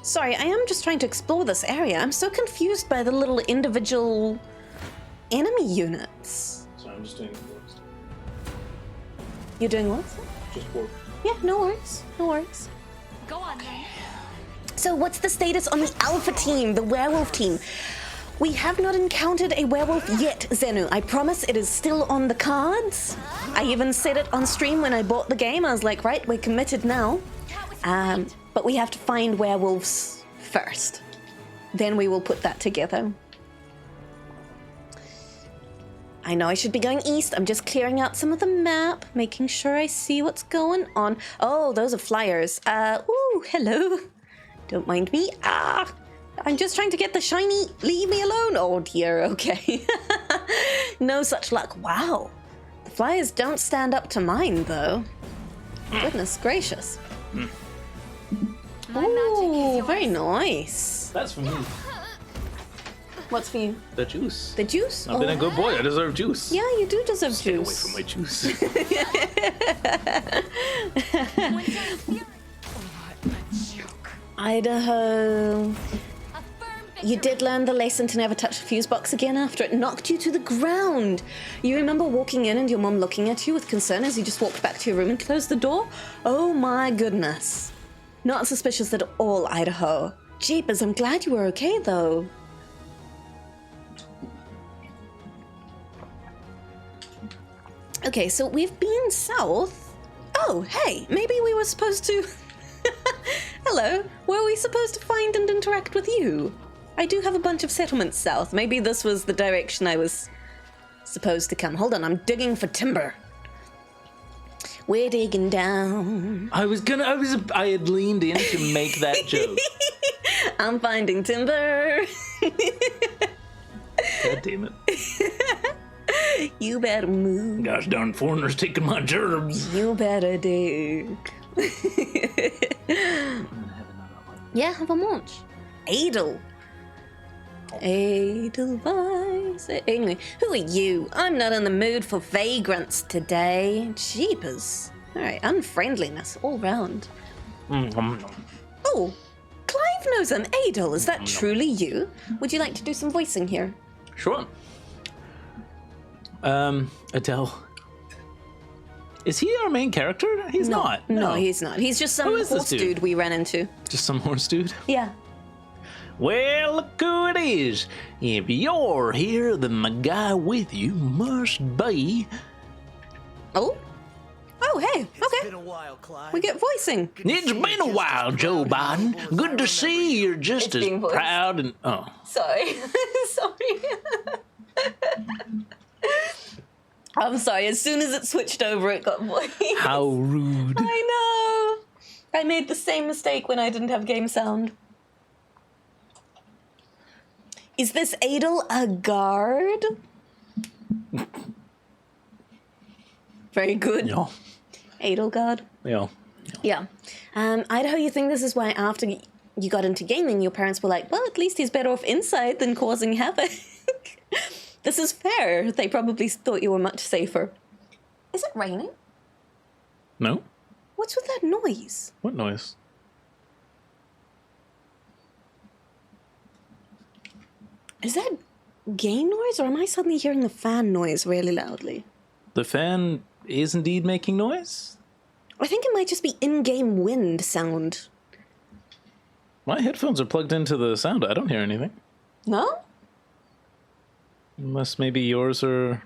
sorry, I am just trying to explore this area. I'm so confused by the little individual enemy units. Sorry, I'm just doing works. You're doing what? Just work. Yeah, no worries, no worries. Go on then. So what's the status on the Alpha team, the werewolf team? We have not encountered a werewolf yet, Zenu. I promise it is still on the cards. I even said it on stream when I bought the game. I was like, right, we're committed now. But we have to find werewolves first. Then we will put that together. I know I should be going east. I'm just clearing out some of the map, making sure I see what's going on. Oh, those are flyers. Ooh, hello. Don't mind me. I'm just trying to get the shiny. Leave me alone. Oh dear, okay. No such luck. Wow. The flyers don't stand up to mine, though. Goodness gracious. My magic is Ooh, yours. very nice. That's for me. What's for you? The juice. The juice? I've been a good boy. I deserve juice. Yeah, you do deserve Stay away juice. from my juice. Idaho. You did learn the lesson to never touch the fuse box again after it knocked you to the ground. You remember walking in and your mom looking at you with concern as you just walked back to your room and closed the door? Oh my goodness. Not suspicious at all, Idaho. Jeepers, I'm glad you were okay though. Okay, so we've been south. Oh, hey, maybe we were supposed to... Hello, were we supposed to find and interact with you? I do have a bunch of settlements south. Maybe this was the direction I was supposed to come. Hold on, I'm digging for timber. We're digging down. I had leaned in to make that joke. I'm finding timber. God damn it. You better move. Gosh darn foreigners taking my gerbs. You better dig. Yeah, have a munch. Adel. Edelweiss. Anyway, who are you? I'm not in the mood for vagrants today. Jeepers. Alright, unfriendliness all round. Oh, Clive knows him. Adel, is that truly you? Would you like to do some voicing here? Sure. Adele. Is he our main character? He's not. No, he's not. He's just some Who is this horse dude we ran into. Just some horse dude? Yeah. Well, look who it is. If you're here, then the guy with you must be... Oh? Oh, hey. It's Okay. been a while, Clive. We get voicing. It's been a while, Joe Biden. Good to see you're just It's as being voiced. proud and... Oh. Sorry. Sorry. I'm sorry. As soon as it switched over, it got voice. How rude. I know. I made the same mistake when I didn't have game sound. Is this Adel a guard? Very good. Yeah. Edelgard. Yeah. Yeah. Idaho, you think this is why after you got into gaming, your parents were like, well, at least he's better off inside than causing havoc. This is fair. They probably thought you were much safer. Is it raining? No? What's with that noise? What noise? Is that game noise, or am I suddenly hearing the fan noise really loudly? The fan is indeed making noise? I think it might just be in-game wind sound. My headphones are plugged into the sound. I don't hear anything. No? Unless maybe yours are...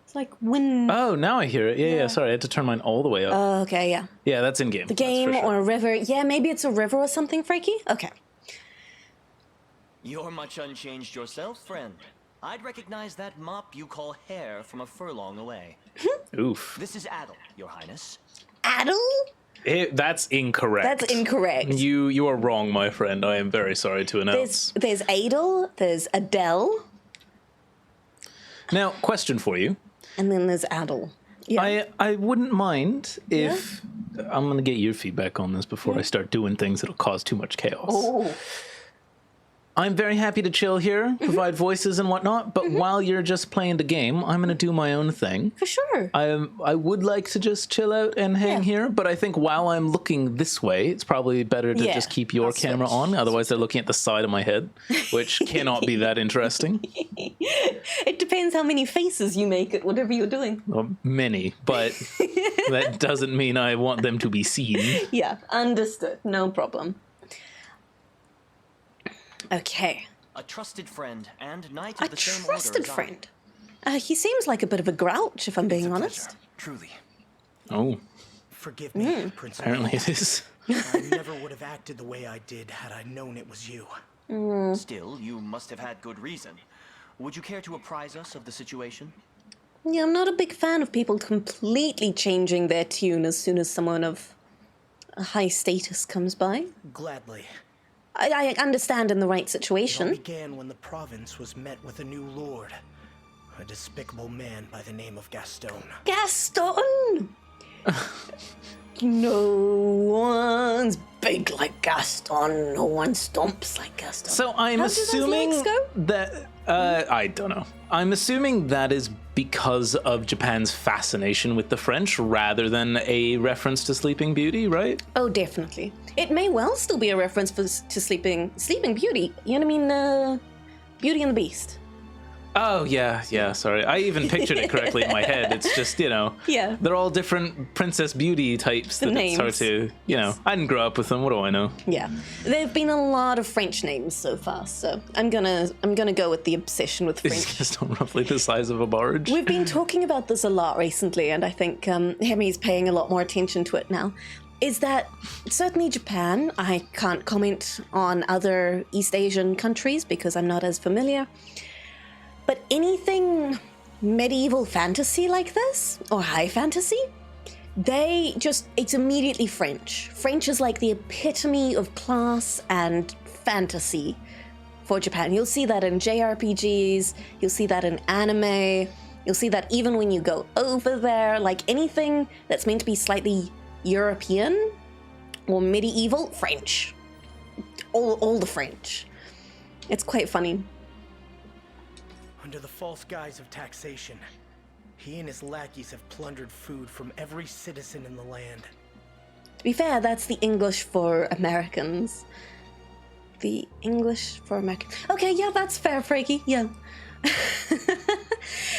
It's like wind. Oh, now I hear it. Yeah, sorry. I had to turn mine all the way up. Oh, okay, yeah. Yeah, that's in-game. The game or a river. Yeah, maybe it's a river or something, Freaky? Okay. You're much unchanged yourself, friend. I'd recognize that mop you call hair from a furlong away. Oof. This is Adel, Your Highness. Adel? That's incorrect. That's incorrect. You are wrong, my friend. I am very sorry to announce. There's Adel, there's Adele, Now, question for you. and then there's Adel. Yeah. I wouldn't mind if... I'm going to get your feedback on this before I start doing things that'll cause too much chaos. Oh. I'm very happy to chill here, provide voices and whatnot, but while you're just playing the game, I'm going to do my own thing. For sure. I would like to just chill out and hang here, but I think while I'm looking this way, it's probably better to just keep your camera on. Otherwise, they're looking at the side of my head, which cannot be that interesting. It depends how many faces you make at whatever you're doing. Well, many, but that doesn't mean I want them to be seen. Yeah, understood. No problem. Okay. A trusted friend and knight A of the same order trusted as I. friend. He seems like a bit of a grouch, if I'm being honest. Truly. Oh, Forgive me, Prince. apparently it is. I never would have acted the way I did had I known it was you. Still, you must have had good reason. Would you care to apprise us of the situation? Yeah, I'm not a big fan of people completely changing their tune as soon as someone of a high status comes by. Gladly. I understand in the right It all situation. began when the province was met with a new lord. A despicable man by the name of Gaston. Gaston! No one's big like Gaston. No one stomps like Gaston. So I'm How do those assuming legs go? that I don't know. I'm assuming that is because of Japan's fascination with the French rather than a reference to Sleeping Beauty, right? Oh, definitely. It may well still be a reference to Sleeping Beauty. You know what I mean? Beauty and the Beast. Oh, yeah, sorry. I even pictured it correctly in my head. It's just, Yeah. they're all different Princess Beauty types The that names. it's hard to, I didn't grow up with them. What do I know? Yeah. There've been a lot of French names so far, so I'm gonna go with the obsession with It's French. just roughly the size of a barge. We've been talking about this a lot recently, and I think Hemmy's paying a lot more attention to it now. is that certainly Japan, I can't comment on other East Asian countries because I'm not as familiar, but anything medieval fantasy like this, or high fantasy, it's immediately French. French is like the epitome of class and fantasy for Japan. You'll see that in JRPGs, you'll see that in anime, you'll see that even when you go over there, like anything that's meant to be slightly European or medieval, French. All the French. It's quite funny. Under the false guise of taxation, he and his lackeys have plundered food from every citizen in the land. To be fair, that's the English for Americans. The English for Americans. Okay, yeah, that's fair, Frankie, yeah.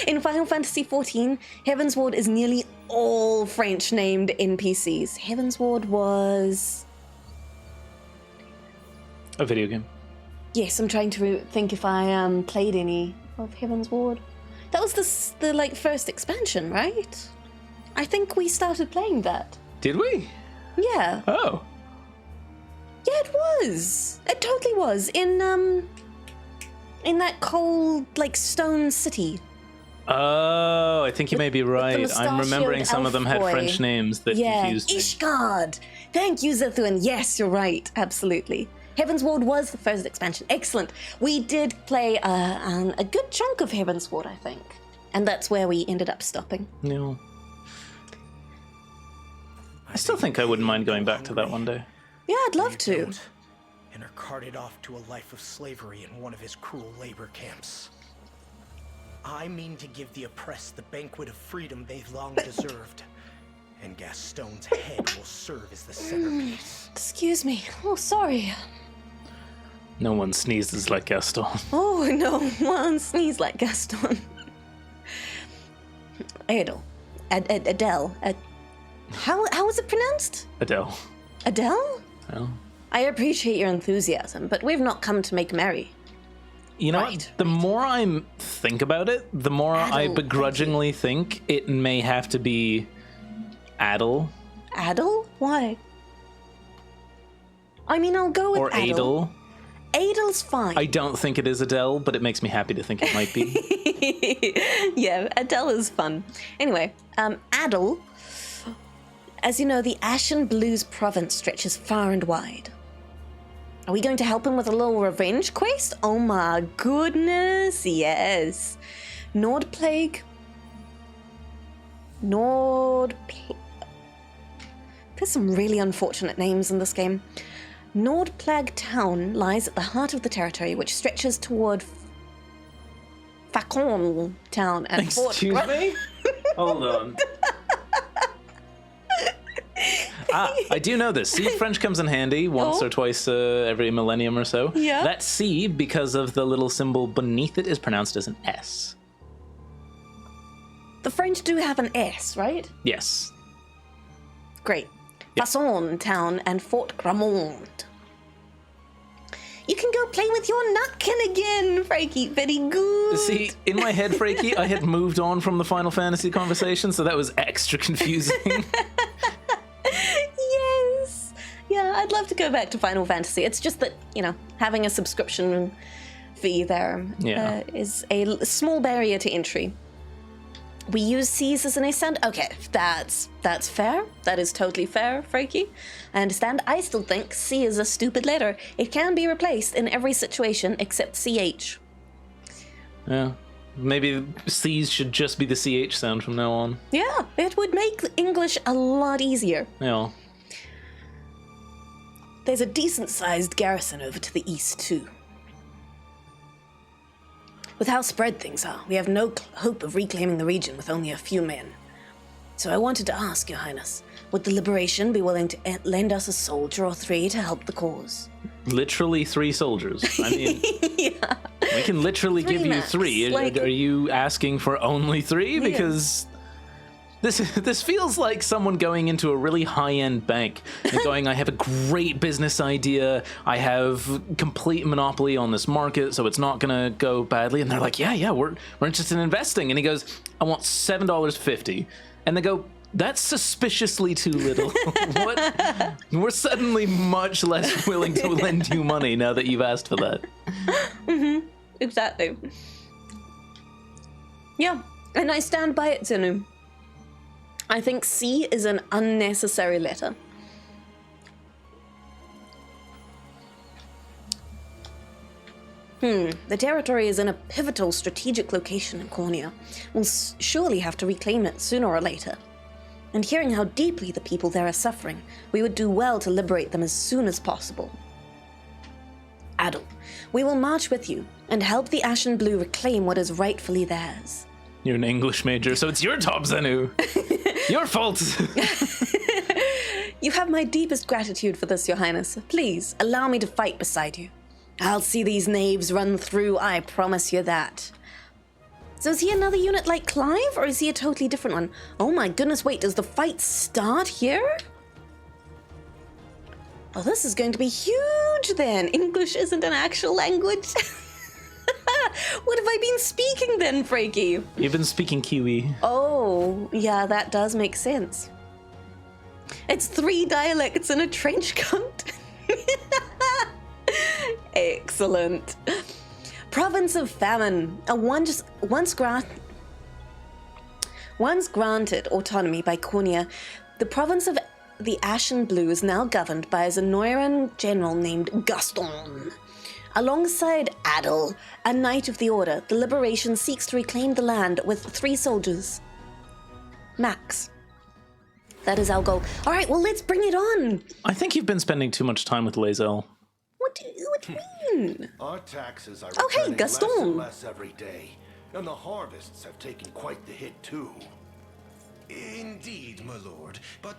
In Final Fantasy XIV, Heavensward is nearly all French-named NPCs. Heavensward was... A video game. Yes, I'm trying to think if I played any of Heavensward. That was the like first expansion, right? I think we started playing that. Did we? Yeah. Oh. Yeah, it was. It totally was. In that cold, like, stone city. Oh, I think you may be right. I'm remembering some of them had elf boy. French names that confused me. Ishgard. Thank you, Zethun. Yes, you're right. Absolutely. Heavensward was the first expansion. Excellent. We did play a good chunk of Heavensward, I think. And that's where we ended up stopping. No. I still think I wouldn't mind going back to that one day. Yeah, I'd love to. Don't, and are carted off to a life of slavery in one of his cruel labor camps. I mean to give the oppressed the banquet of freedom they've long deserved, and Gaston's head will serve as the centerpiece. Excuse me. Oh, sorry. No one sneezes like Gaston. Oh, no one sneezes like Gaston. Adele. Adele. How is it pronounced? Adele. Adele? Well, I appreciate your enthusiasm, but we've not come to make merry. you know, Right, the more I think about it, the more I Adele, begrudgingly think it may have to be Adel Adele? Why? I mean, I'll go with or Adel. Adel's fine. I don't think it is Adele, but it makes me happy to think it might be. Yeah, Adele is fun. Anyway, Adel. As you know, the Ashen Blues province stretches far and wide. Are we going to help him with a little revenge quest? Oh my goodness, yes. Nordplague. There's some really unfortunate names in this game. Nordplague town lies at the heart of the territory, which stretches toward Facon town and Fort... Excuse me? Hold on. I do know this. See, French comes in handy once or twice every millennium or so. Yeah. That C, because of the little symbol beneath it, is pronounced as an S. The French do have an S, right? Yes. Great. Yep. Fasson town and Fort Gramont. You can go play with your nutkin again, Frankie. Very good. See, in my head, Freaky, I had moved on from the Final Fantasy conversation, so that was extra confusing. Yes. Yeah, I'd love to go back to Final Fantasy. It's just that, you know, having a subscription fee there is a small barrier to entry. We use C's as an S sound? Okay, that's fair. That is totally fair, Frankie. I understand. I still think C is a stupid letter. It can be replaced in every situation except CH. Yeah. Maybe C's should just be the CH sound from now on. Yeah, it would make English a lot easier. Yeah. There's a decent-sized garrison over to the east, too. With how spread things are, we have no hope of reclaiming the region with only a few men. So I wanted to ask, Your Highness, would the Liberation be willing to lend us a soldier or three to help the cause? Literally 3 soldiers. I mean, Yeah. we can literally give you max, 3. like- Are you asking for only 3? Because this feels like someone going into a really high-end bank and going, I have a great business idea. I have complete monopoly on this market, so it's not going to go badly. And they're like, yeah, we're interested in investing. And he goes, I want $7.50. And they go, That's suspiciously too little. What? We're suddenly much less willing to lend you money now that you've asked for that. Exactly. Yeah, and I stand by it, Zenu. I think C is an unnecessary letter. The territory is in a pivotal strategic location in Cornea. We'll surely have to reclaim it sooner or later. And hearing how deeply the people there are suffering, we would do well to liberate them as soon as possible. Adel, we will march with you and help the Ashen Blue reclaim what is rightfully theirs. You're an English major, so it's your job, Zenu. Your fault. You have my deepest gratitude for this, Your Highness. Please, allow me to fight beside you. I'll see these knaves run through, I promise you that. So is he another unit like Clive, or is he a totally different one? Oh my goodness, wait, does the fight start here? Oh, this is going to be huge then. English isn't an actual language. What have I been speaking then, Frankie? You've been speaking Kiwi. Oh, yeah, that does make sense. It's 3 dialects in a trench coat. Excellent. Province of Famine. Once granted autonomy by Cornea, the province of the Ashen Blue is now governed by a Zenoiran general named Gaston. Alongside Adel, a knight of the order, the Liberation seeks to reclaim the land with 3 soldiers. Max. That is our goal. All right, well, let's bring it on. I think you've been spending too much time with Lae'zel. What do you mean? Our taxes are Oh, hey, returning less Gaston. and less every day, and the harvests have taken quite the hit too. Indeed, my lord, but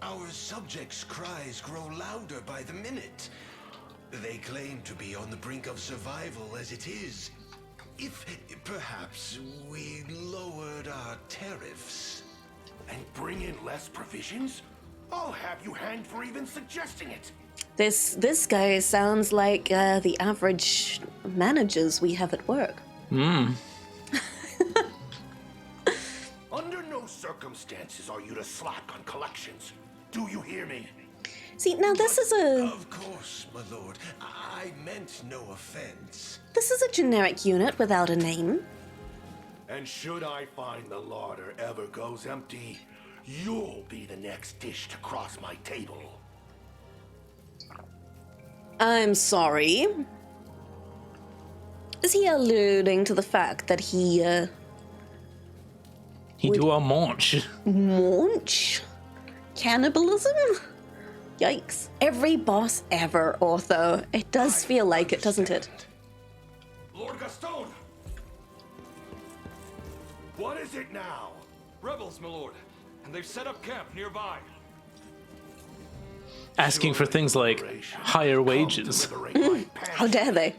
our subjects' cries grow louder by the minute. They claim to be on the brink of survival as it is. If perhaps we lowered our tariffs. And bring in less provisions? I'll have you hanged for even suggesting it. This guy sounds like the average managers we have at work. Under no circumstances are you to slack on collections. Do you hear me? See, now this is a Of course, my lord. I meant no offense. generic unit without a name. And should I find the larder ever goes empty, you'll be the next dish to cross my table. I'm sorry. Is he alluding to the fact that he do a munch. Munch? Cannibalism? Yikes. Every boss ever, Ortho. It does feel like it, doesn't it? Lord Gaston! What is it now? Rebels, my lord, and they've set up camp nearby. Asking for things like higher wages. How dare they?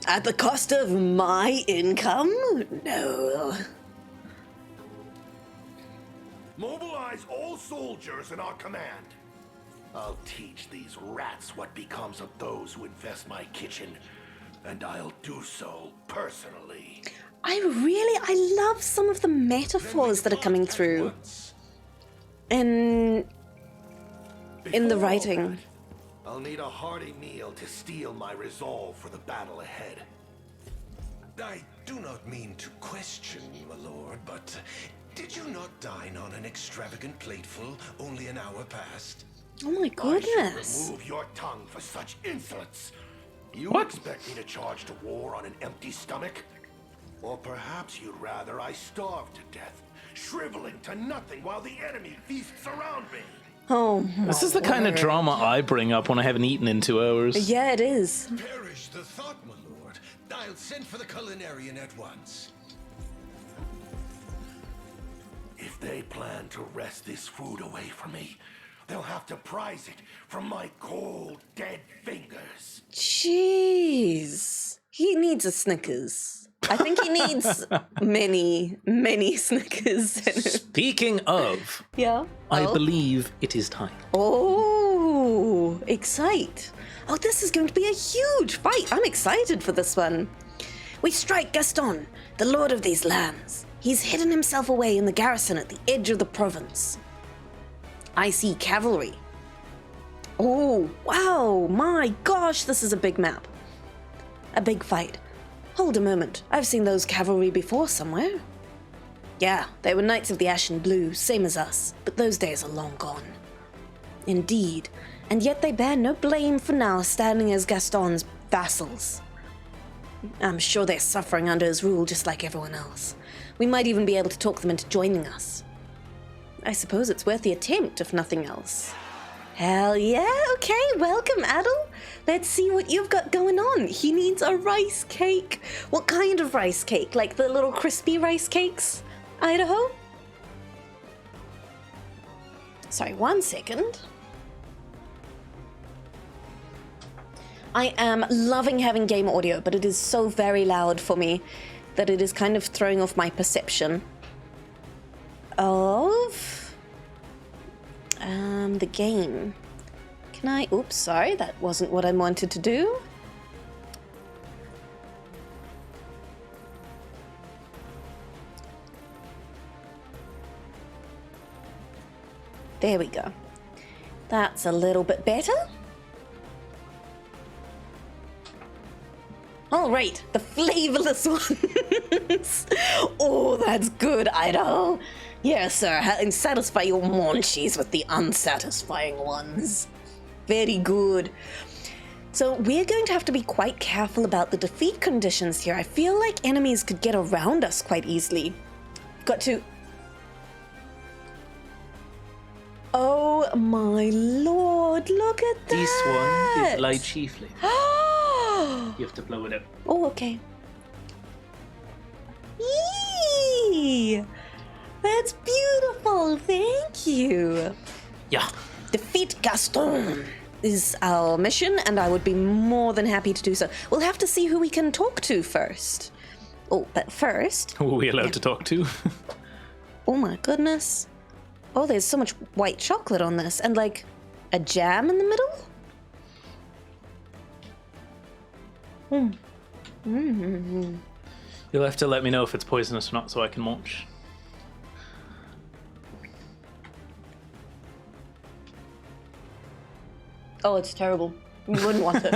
At the cost of my income? No. Mobilize all soldiers in our command. I'll teach these rats what becomes of those who infest my kitchen, and I'll do so personally. I love some of the metaphors that are coming through in the Before writing. that, I'll need a hearty meal to steel my resolve for the battle ahead. I do not mean to question, my lord, but did you not dine on an extravagant plateful only an hour past? Oh my I should goodness. remove your tongue for such insolence. You What? expect me to charge to war on an empty stomach? Or perhaps you'd rather I starve to death, shriveling to nothing while the enemy feasts around me. Oh, This is the kind of drama I bring up when I haven't eaten in 2 hours. yeah, it is. Perish the thought, my lord. I'll send for the culinarian at once. If they plan to wrest this food away from me, they'll have to prize it from my cold, dead fingers. Jeez. He needs a Snickers. I think he needs many, many Snickers. Speaking of, Yeah. I believe it is time. Oh, excite. Oh, this is going to be a huge fight. I'm excited for this one. We strike Gaston, the lord of these lands. He's hidden himself away in the garrison at the edge of the province. I see cavalry. Oh, wow, my gosh, this is a big map. A big fight. Hold a moment, I've seen those cavalry before somewhere. Yeah, they were Knights of the Ashen Blue, same as us, but those days are long gone. Indeed, and yet they bear no blame for now standing as Gaston's vassals. I'm sure they're suffering under his rule just like everyone else. We might even be able to talk them into joining us. I suppose it's worth the attempt, if nothing else. Hell yeah, okay, welcome Adel. Let's see what you've got going on. He needs a rice cake. What kind of rice cake? Like the little crispy rice cakes? Idaho? Sorry, 1 second. I am loving having game audio, but it is so very loud for me that it is kind of throwing off my perception of the game. Can I? Oops, sorry, that wasn't what I wanted to do. There we go. That's a little bit better. All right, the flavorless ones. Oh, that's good, Idaho. Yes, sir, and satisfy your munchies with the unsatisfying ones. Very good. So we're going to have to be quite careful about the defeat conditions here. I feel like enemies could get around us quite easily. Got to... Oh my lord, look at that! This one is light chiefly. You have to blow it up. Oh, okay. Yee! That's beautiful, thank you. Yeah. Defeat Gaston is our mission, and I would be more than happy to do so. We'll have to see who we can talk to first. Oh, but first... Who are we allowed to talk to? Oh my goodness. Oh, there's so much white chocolate on this, and like a jam in the middle? You'll have to let me know if it's poisonous or not so I can munch. Oh, it's terrible. You wouldn't want it.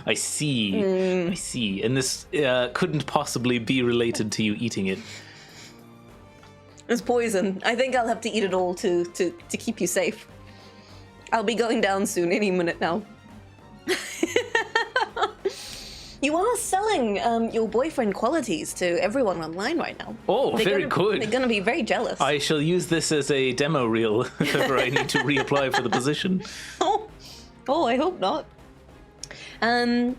I see. I see. And this couldn't possibly be related to you eating it. It's poison. I think I'll have to eat it all to keep you safe. I'll be going down soon, any minute now. You are selling your boyfriend qualities to everyone online right now. Oh, very good. They're going to be very jealous. I shall use this as a demo reel if ever I need to reapply for the position. Oh, I hope not. Hemmy's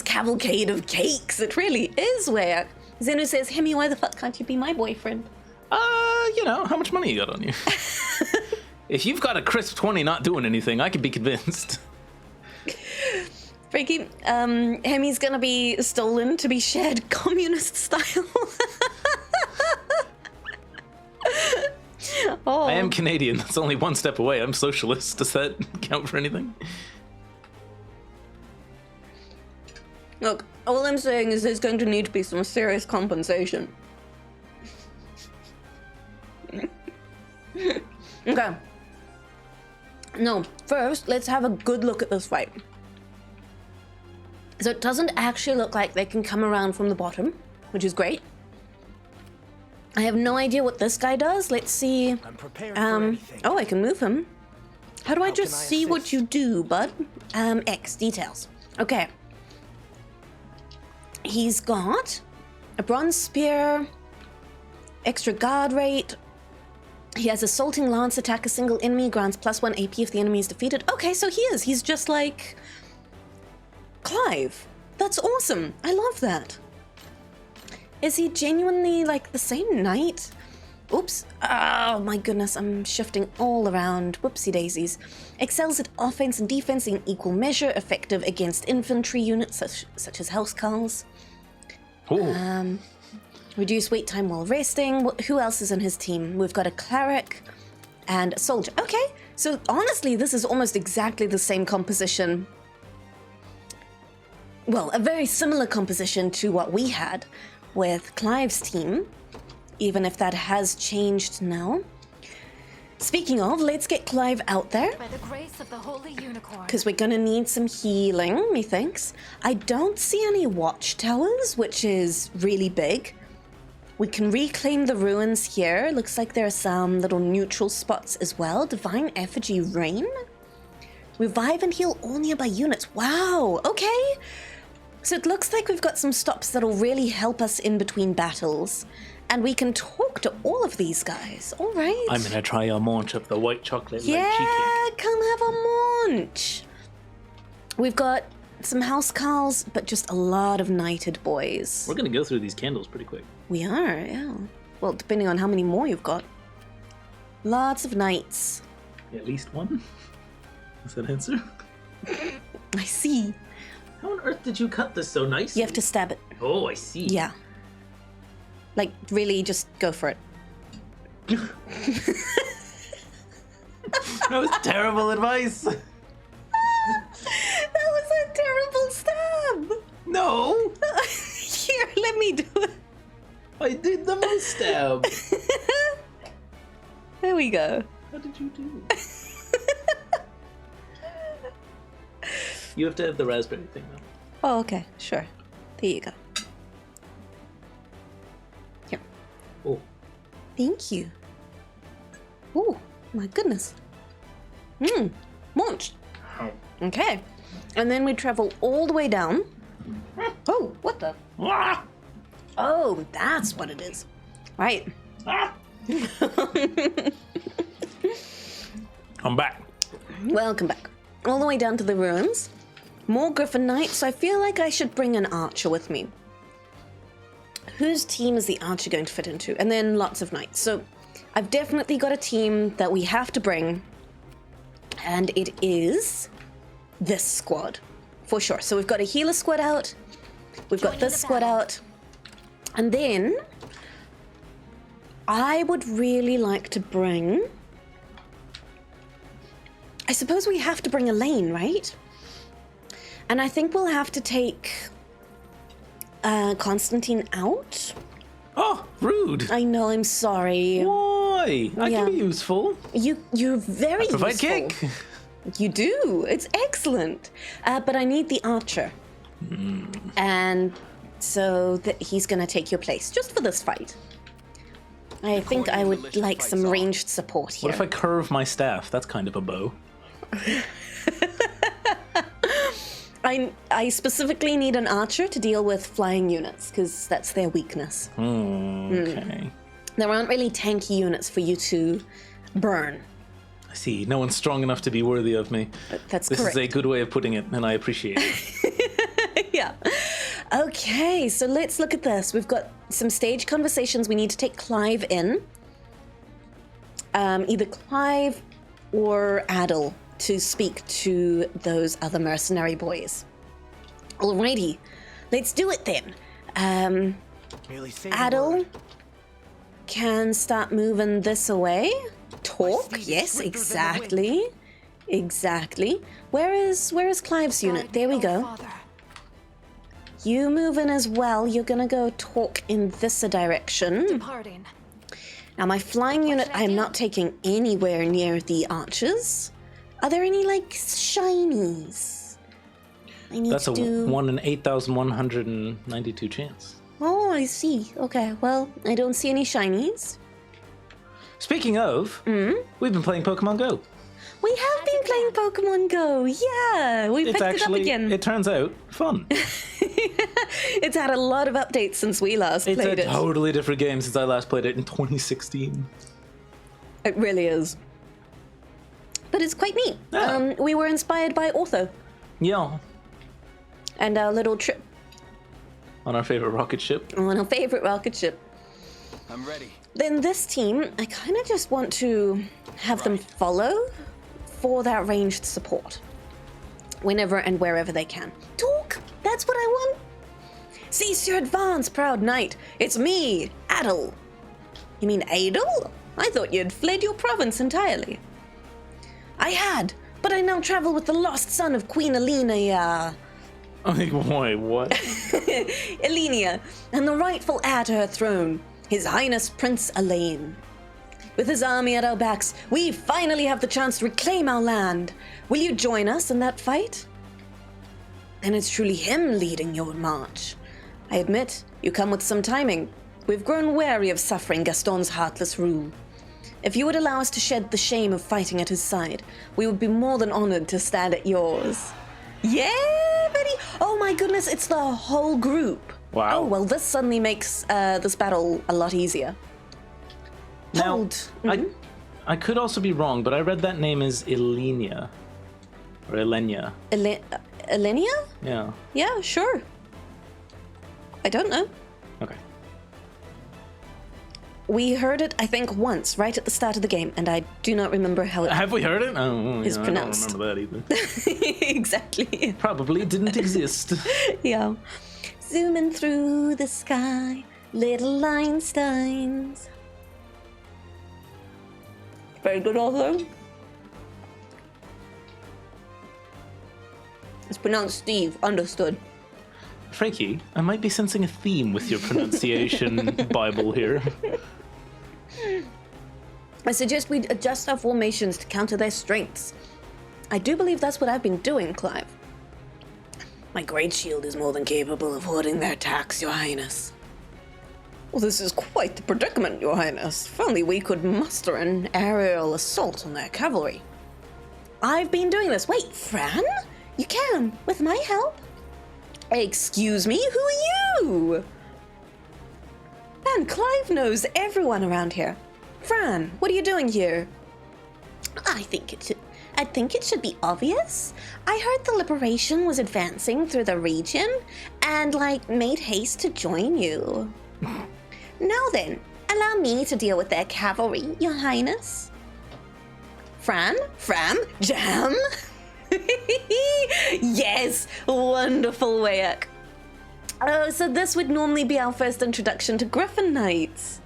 cavalcade of cakes. It really is where Zenu says, Hemmy, why the fuck can't you be my boyfriend? You know, how much money you got on you? If you've got a crisp 20 not doing anything, I could be convinced. Freaky, Hemmy's gonna be stolen to be shared communist style. Oh. I am Canadian. That's only one step away. I'm socialist. Does that count for anything? Look, all I'm saying is there's going to need to be some serious compensation. Okay. No, first, let's have a good look at this fight. So it doesn't actually look like they can come around from the bottom, which is great. I have no idea what this guy does. Let's see. I'm prepared for anything. Oh, I can move him. How do I just can I see what assist? you do, bud? X, details. Okay. He's got a bronze spear, extra guard rate. He has assaulting lance, attack a single enemy, grants +1 AP if the enemy is defeated. Okay, so he's just like Clive. That's awesome. I love that. Is he genuinely like the same knight? Oops. Oh my goodness, I'm shifting all around. Whoopsie daisies. Excels at offense and defense in equal measure, effective against infantry units such as housecarls. Ooh. Reduce wait time while resting. Who else is in his team? We've got a cleric and a soldier. Okay, so honestly, this is almost exactly the same composition. Well, a very similar composition to what we had. with Clive's team, even if that has changed now. Speaking of, let's get Clive out there, By the grace of the Holy Unicorn. because we're gonna need some healing, methinks. I don't see any watchtowers, which is really big. We can reclaim the ruins here. Looks like there are some little neutral spots as well. Divine Effigy Rain. Revive and heal all nearby units. Wow, okay. So it looks like we've got some stops that'll really help us in between battles. And we can talk to all of these guys. All right. I'm gonna try a munch of the white chocolate light Yeah, cheesecake. come have a munch. We've got some house calls, but just a lot of knighted boys. We're gonna go through these candles pretty quick. We are, yeah. Well, depending on how many more you've got. Lots of knights. At least one? Is that answer? I see. How on earth did you cut this so nicely? You have to stab it. Oh, I see. Yeah. Like, really, just go for it. That was terrible advice. That was a terrible stab. No, Here, let me do it. I did the most stab. There we go. How did you do? You have to have the raspberry thing though. Oh, okay, sure. There you go. Here. Oh, Thank you. Oh, my goodness. Munch. Okay. And then we travel all the way down. Oh, what the? ah! Oh, that's what it is. Right. I'm back. Welcome back. All the way down to the ruins. More Griffin Knights, so I feel like I should bring an archer with me. Whose team is the archer going to fit into? And then lots of knights. So I've definitely got a team that we have to bring. And it is this squad. For sure. So we've got a healer squad out. We've got this squad out. And then I would really like to bring... I suppose we have to bring a lane, right? And I think we'll have to take Constantine out. Oh, rude. I know, I'm sorry. Why? I Yeah. can be useful. You're very Provide useful. kick. You do. It's excellent. But I need the archer. And so that he's going to take your place just for this fight. I think I would like some ranged support here. What if I curve my staff? That's kind of a bow. I specifically need an archer to deal with flying units because that's their weakness. Okay. There aren't really tanky units for you to burn. I see. No one's strong enough to be worthy of me. That's This correct. is a good way of putting it, and I appreciate it. Yeah. Okay, so let's look at this. We've got some stage conversations. We need to take Clive in. Either Clive or Adel to speak to those other mercenary boys. Alrighty, let's do it then. Merely say the Adel word. can start moving this away. Talk, speed is yes, swifter than the exactly. Exactly. Where is Clive's unit? There we Guide me, go. O Father. You move in as well. You're gonna go talk in this direction. Departing. Now, my flying unit, should I I'm do? not taking anywhere near the archers. Are there any, like, shinies? I need That's to a do... 1 in 8,192 chance. Oh, I see. Okay, well, I don't see any shinies. Speaking of, we've been playing Pokemon Go. We have been playing Pokemon Go. Yeah, we It's picked it up actually, again. it turns out, fun. It's had a lot of updates since we last It's played a it. totally different game since I last played it in 2016. It really is. But it's quite neat. Yeah. We were inspired by Ortho Yeah. and our little trip On our favorite rocket ship. on our favorite rocket ship. I'm ready. Then this team, I kind of just want to have them follow for that ranged support. Whenever and wherever they can. Talk! That's what I want! Cease your advance, proud knight! It's me, Adel! You mean Adel? I thought you'd fled your province entirely. I had, but I now travel with the lost son of Queen Alina, Wait, what? Elenia, and the rightful heir to her throne, His Highness Prince Elaine. With his army at our backs, we finally have the chance to reclaim our land. Will you join us in that fight? And it's truly him leading your march. I admit, you come with some timing. We've grown wary of suffering Gaston's heartless rule. If you would allow us to shed the shame of fighting at his side, we would be more than honored to stand at yours. Yeah, Betty! Oh my goodness, it's the whole group. Wow. Oh, well, this suddenly makes this battle a lot easier. Now, Hold. I could also be wrong, but I read that name as Elenia. Or Elenia. Elenia? Yeah. Yeah, sure. I don't know. Okay. We heard it, I think, once, right at the start of the game, and I do not remember how it Have we heard it? Oh, is pronounced. I don't remember that either. Exactly. Probably didn't exist. Yeah. Zooming through the sky, little Einsteins. Very good also. It's pronounced Steve, understood. Frankie, I might be sensing a theme with your pronunciation Bible here. I suggest we adjust our formations to counter their strengths. I do believe that's what I've been doing, Clive. My great shield is more than capable of hoarding their attacks, Your Highness. Well, this is quite the predicament, Your Highness. If only we could muster an aerial assault on their cavalry. I've been doing this. Wait, Fran? You can, with my help? Excuse me, who are you? Man, Clive knows everyone around here. Fran, what are you doing here? I think it should be obvious. I heard the Liberation was advancing through the region and, made haste to join you. Now then, allow me to deal with their cavalry, Your Highness. Fran? Jam? Yes, wonderful work. Oh, so this would normally be our first introduction to Griffin Knights.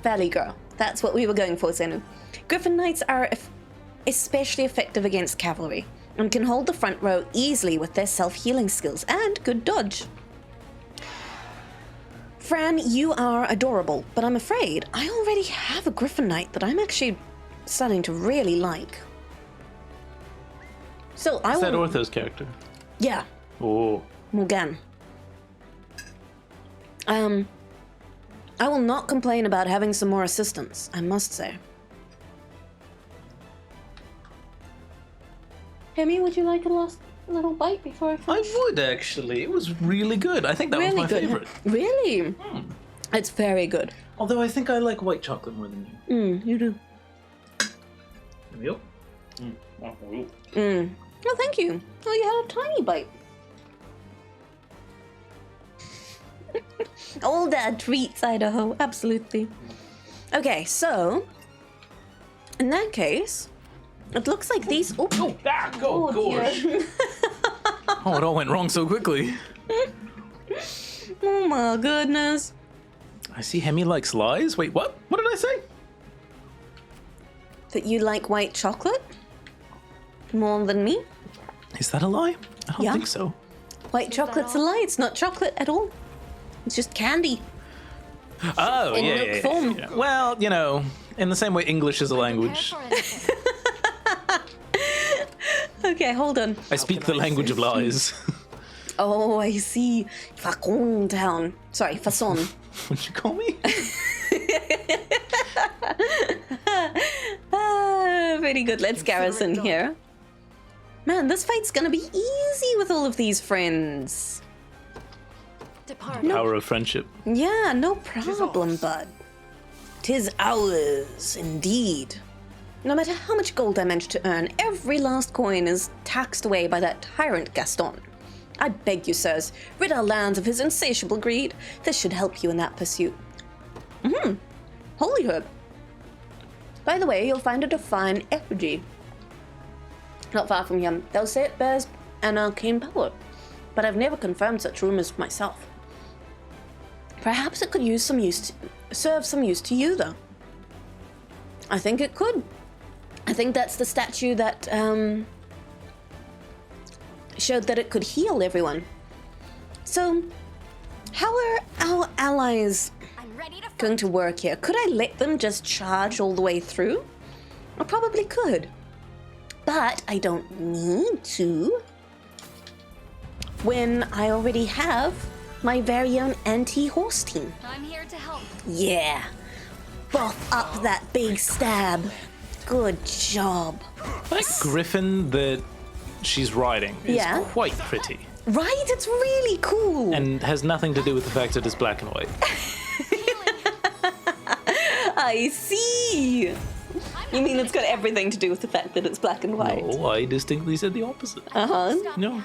Valley Girl, that's what we were going for, Zenu. Griffin Knights are especially effective against cavalry and can hold the front row easily with their self-healing skills and good dodge. Fran, you are adorable, but I'm afraid I already have a Griffin Knight that I'm actually starting to really like. So I Is will... that Ortho's character? Yeah. Oh. Morgan. I will not complain about having some more assistance, I must say. Hemmy, would you like a last little bite before I finish? I would, actually. It was really good. I think that was my favorite. Really? It's very good. Although I think I like white chocolate more than you. You do. There we go. Oh, thank you. Oh, you had a tiny bite. All that treats, Idaho. Absolutely. Okay, so in that case, it looks like these. Oh, gosh. Oh, it all went wrong so quickly. Oh my goodness. I see Hemmy likes lies. Wait, what? What did I say? That you like white chocolate more than me? Is that a lie? I don't think so. White chocolate's a lie. It's not chocolate at all. It's just candy. Oh, In milk form. yeah. Well, you know, in the same way English is a language, Okay, hold on. I speak the language of lies. Oh, I see. Facon town. Sorry, façon. What'd you call me? Very good. Let's garrison here. Man, this fight's gonna be easy with all of these friends. Depart. Power of friendship. Yeah, no problem, bud. 'Tis ours, indeed. No matter how much gold I manage to earn, every last coin is taxed away by that tyrant Gaston. I beg you, sirs, rid our lands of his insatiable greed. This should help you in that pursuit. Holy herb. By the way, you'll find it a fine effigy. Not far from here. They'll say it bears an arcane power, but I've never confirmed such rumors myself. Perhaps it could serve some use to you, though. I think it could. I think that's the statue that showed that it could heal everyone. So, how are our allies I'm ready to going to work here? Could I let them just charge all the way through? I probably could. But I don't need to when I already have my very own anti-horse team. I'm here to help. Yeah. Buff up that big stab. Good job. That griffin that she's riding is Yeah. quite pretty. Right? It's really cool. And has nothing to do with the fact that it's black and white. I see. You mean it's got everything to do with the fact that it's black and white? No, I distinctly said the opposite. Uh-huh. Stop No. now.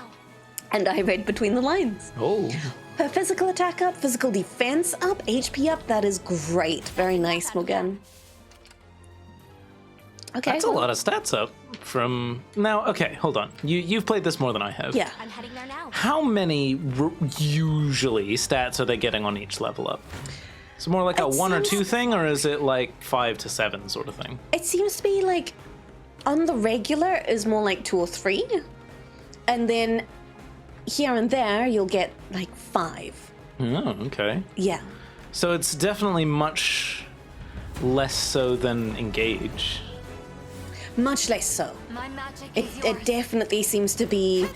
And I read between the lines. Oh. Her physical attack up, physical defense up, HP up. That is great. Very nice, Morgan. Okay. That's a lot of stats up from... Now, okay, hold on. You've played this more than I have. Yeah. I'm heading there now. How many usually stats are they getting on each level up? Is it more like a It 1 or seems- 2 thing, or is it like 5 to 7 sort of thing? It seems to be like on the regular is more like 2 or 3. And then here and there you'll get like 5. Oh, okay. Yeah. So it's definitely much less so than Engage. Much less so. My magic It, is yours. it definitely seems to be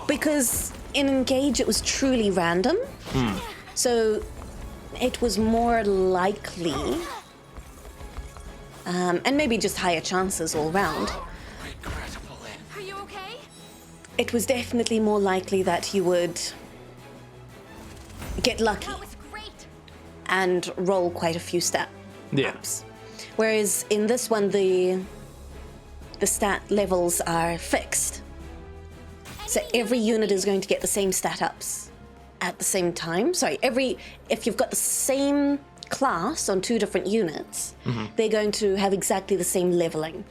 because in Engage it was truly random. So it was more likely, and maybe just higher chances all round. Are you okay? It was definitely more likely that you would get lucky That was great. and roll quite a few stat Yeah. ups. Whereas in this one, the stat levels are fixed. So every unit is going to get the same stat ups at the same time. Sorry, if you've got the same class on 2 different units, they're going to have exactly the same leveling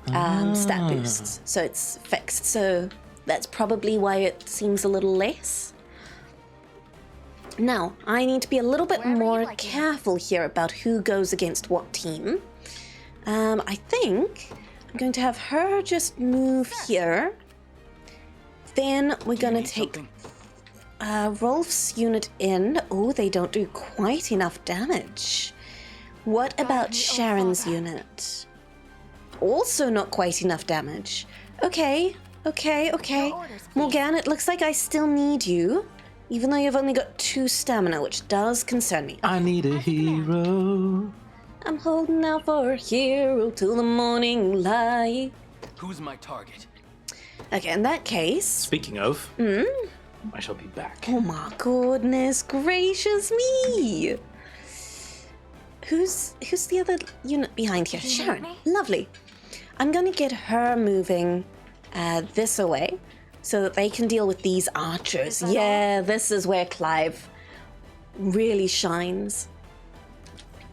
stat boosts. So it's fixed. So that's probably why it seems a little less. Now, I need to be a little bit Wherever more you'd like it. careful here about who goes against what team. I think I'm going to have her just move here. Then we're going to Need take something? Rolf's unit in. Oh, they don't do quite enough damage. What about me, Sharon's Father. unit? Also not quite enough damage. Okay. Your orders, please. Morgan, it looks like I still need you. Even though you've only got 2 stamina, which does concern me. I need a hero. I'm holding out for a hero till the morning light. Who's my target? Okay, in that case... Speaking of, I shall be back. Oh my goodness gracious me! Who's the other unit behind here? Did you Sharon. move me? Lovely. I'm gonna get her moving this away so that they can deal with these archers. that Yeah, this is where Clive really shines.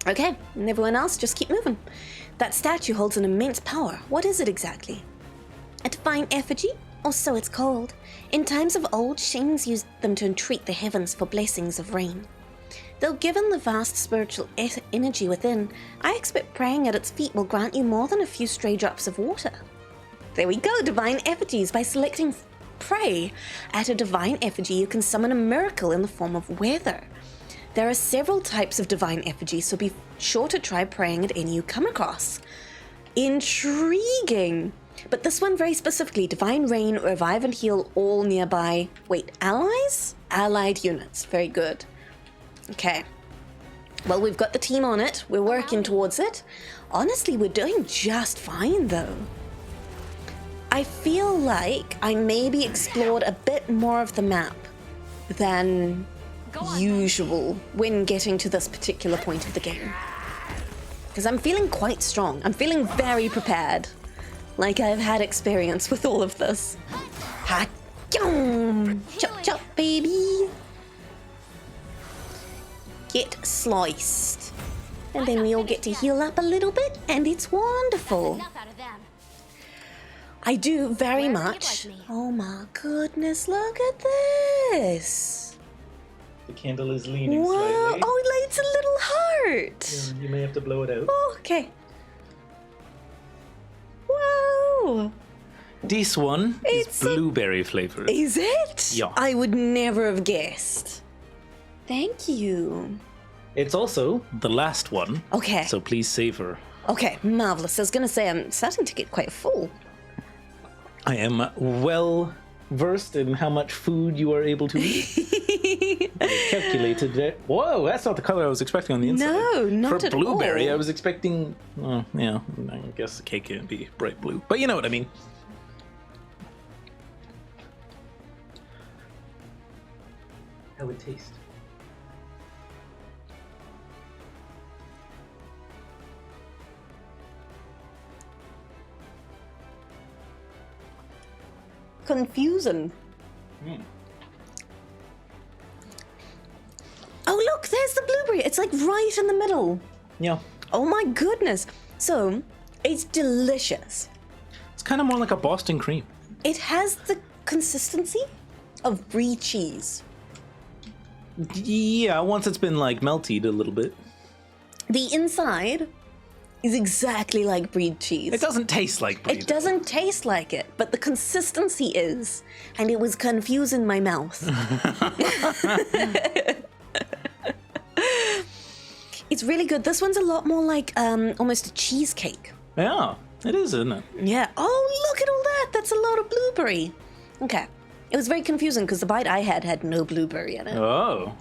Okay, and everyone else, just keep moving. That statue holds an immense power. What is it exactly? A divine effigy, or so it's called. In times of old, shamans used them to entreat the heavens for blessings of rain. Though given the vast spiritual energy within, I expect praying at its feet will grant you more than a few stray drops of water. There we go, divine effigies. By selecting pray at a divine effigy, you can summon a miracle in the form of weather. There are several types of divine effigies, so be sure to try praying at any you come across. Intriguing! But this one very specifically, divine rain, revive and heal all nearby... Wait, allies? Allied units. Very good. Okay. Well, we've got the team on it. We're working towards it. Honestly, we're doing just fine, though. I feel like I maybe explored a bit more of the map than usual when getting to this particular point of the game. Because I'm feeling quite strong. I'm feeling very prepared. Like I've had experience with all of this. Ha-yum! Chop chop, baby! Get sliced. And then we all get to heal up a little bit, and it's wonderful. Enough out of them. I do very Wherever you'd much. like me. Oh my goodness, look at this. The candle is leaning Wow. slightly. Oh, it's a little heart. You may have to blow it out. Oh, okay. Wow. this one is It's blueberry flavored. Is it? Yeah. I would never have guessed. Thank you. It's also the last one. Okay. So please savor. Okay, marvelous. I was going to say, I'm starting to get quite full. I am well versed in how much food you are able to eat. I calculated it. Whoa, that's not the color I was expecting on the inside. No, not For at blueberry, all. I was expecting, oh, yeah, I guess the cake can't be bright blue. But you know what I mean. How it tastes. Confusing. Oh, look, there's the blueberry. It's like right in the middle. Yeah. Oh my goodness. So, it's delicious. It's kind of more like a Boston cream. It has the consistency of brie cheese. Yeah, once it's been like melted a little bit. The inside is exactly like brie cheese. It doesn't taste like brie. It doesn't taste like it, but the consistency is. And it was confusing my mouth. It's really good. This one's a lot more like almost a cheesecake. Yeah, it is, isn't it? Yeah. Oh, look at all that. That's a lot of blueberry. Okay. It was very confusing because the bite I had no blueberry in it. Oh.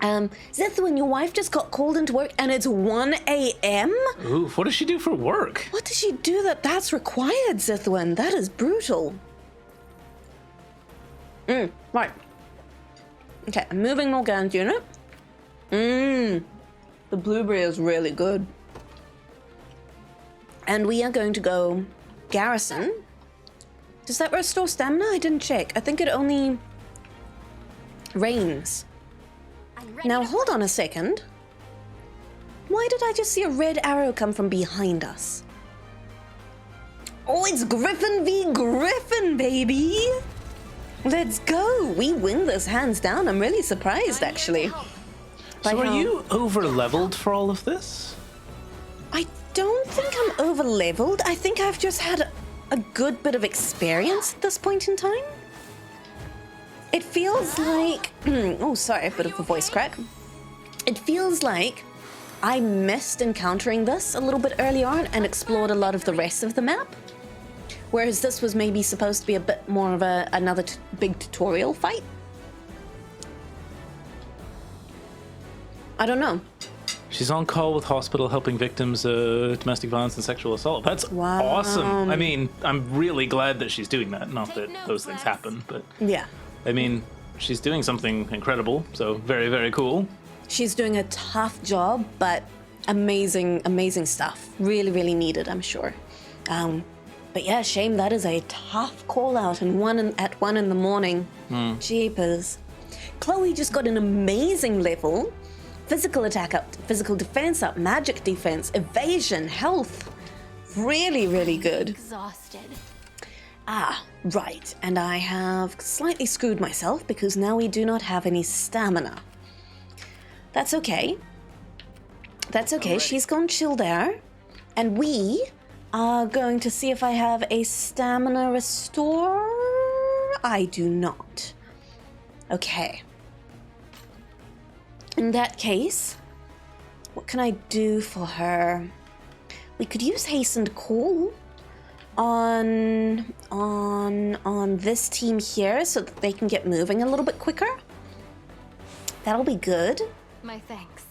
Zithwin, your wife just got called into work and it's 1 a.m.? Ooh, what does she do for work? What does she do that's required, Zithwin? That is brutal. Right. Okay, I'm moving Morgan's unit. The blueberry is really good. And we are going to go Garrison. Does that restore stamina? I didn't check. I think it only rains. Now, hold on a second. Why did I just see a red arrow come from behind us? Oh, it's Griffin v. Griffin, baby! Let's go! We win this hands down. I'm really surprised, actually. So are you over-leveled for all of this? I don't think I'm over-leveled. I think I've just had a good bit of experience at this point in time. It feels like... oh, sorry, a bit of a voice crack. It feels like I missed encountering this a little bit early on and explored a lot of the rest of the map. Whereas this was maybe supposed to be a bit more of another big tutorial fight. I don't know. She's on call with hospital helping victims of domestic violence and sexual assault. That's awesome. I mean, I'm really glad that she's doing that. Not that those things happen, but... Yeah. I mean, she's doing something incredible, so very, very cool. She's doing a tough job, but amazing, amazing stuff. Really, really needed, I'm sure. But yeah, shame that is a tough call out and at 1 in the morning. Jeepers. Chloe just got an amazing level. Physical attack up, physical defense up, magic defense, evasion, health. Really, really good. Exhausted. Ah, right. And I have slightly screwed myself because now we do not have any stamina. That's okay. That's okay. She's gone chill there. And we are going to see if I have a stamina restore. I do not. Okay. In that case, what can I do for her? We could use hastened call on this team here so that they can get moving a little bit quicker. That'll be good. My thanks.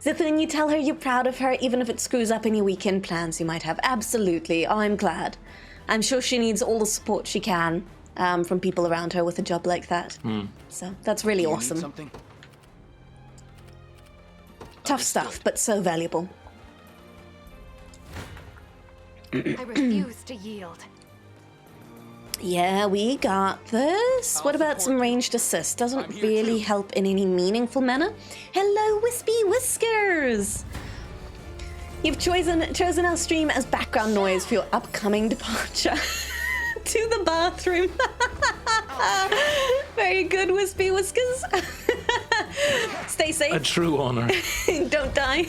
Zithwin, you tell her you're proud of her, even if it screws up any weekend plans you might have. Absolutely. Oh, I'm glad. I'm sure she needs all the support she can from people around her with a job like that. So that's really awesome. Something? Tough stuff, but so valuable. I refuse to yield. Yeah, we got this. What about some ranged assist? Doesn't really help in any meaningful manner. Hello, Wispy Whiskers! You've chosen our stream as background noise for your upcoming departure to the bathroom. Very good, Wispy Whiskers. Stay safe. A true honor. Don't die.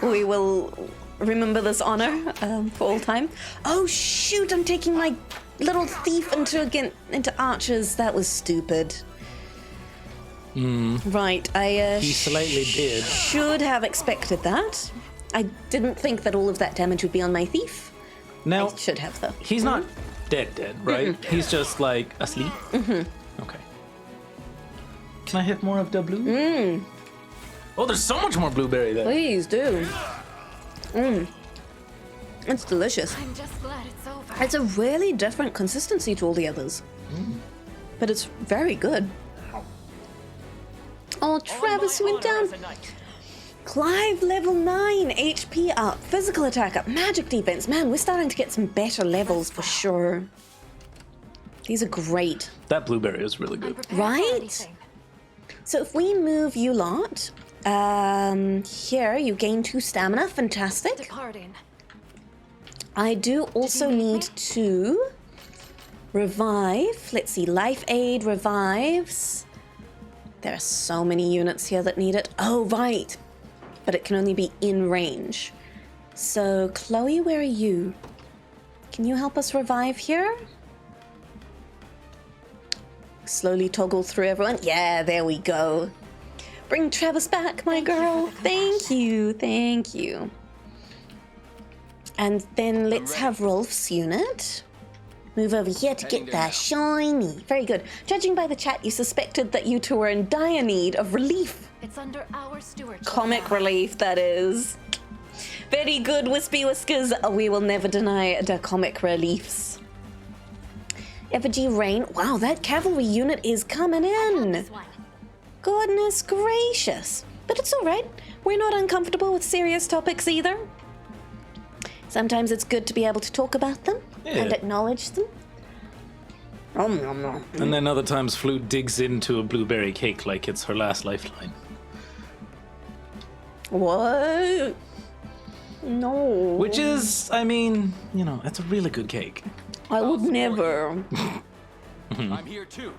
We will remember this honor for all time. Oh shoot! I'm taking my little thief into archers. That was stupid. Right, I He slightly did. should have expected that. I didn't think that all of that damage would be on my thief. Now, I should have though. he's not dead, right? He's just like asleep. Okay. Can I hit more of the blue? Oh, there's so much more blueberry there. Please do. It's delicious. I'm just glad it's over. It's a really different consistency to all the others. But it's very good. Oh, Travis went down. Clive level 9, HP up, physical attack up, magic defense. Man, we're starting to get some better levels for sure. These are great. That blueberry is really good. Right? So if we move you lot, here you gain 2 stamina, fantastic. Departing. I do also need to revive. Let's see, life aid revives. There are so many units here that need it. Oh, right. But it can only be in range. So, Chloe, where are you? Can you help us revive here? Slowly toggle through everyone. Yeah, there we go. Bring Travis back, my girl. Thank you, thank you. And then let's have Rolf's unit move over here to get that shiny. Very good. Judging by the chat, you suspected that you two were in dire need of relief. It's under our stewardship. Comic relief, that is. Very good, Wispy Whiskers. We will never deny the comic reliefs. Effigy Rain. Wow, that cavalry unit is coming in. This one. Goodness gracious. But it's all right. We're not uncomfortable with serious topics either. Sometimes it's good to be able to talk about them and acknowledge them. And then other times Flewt digs into a blueberry cake like it's her last lifeline. What? No. Which is, I mean, you know, it's a really good cake. I would never. I'm here too.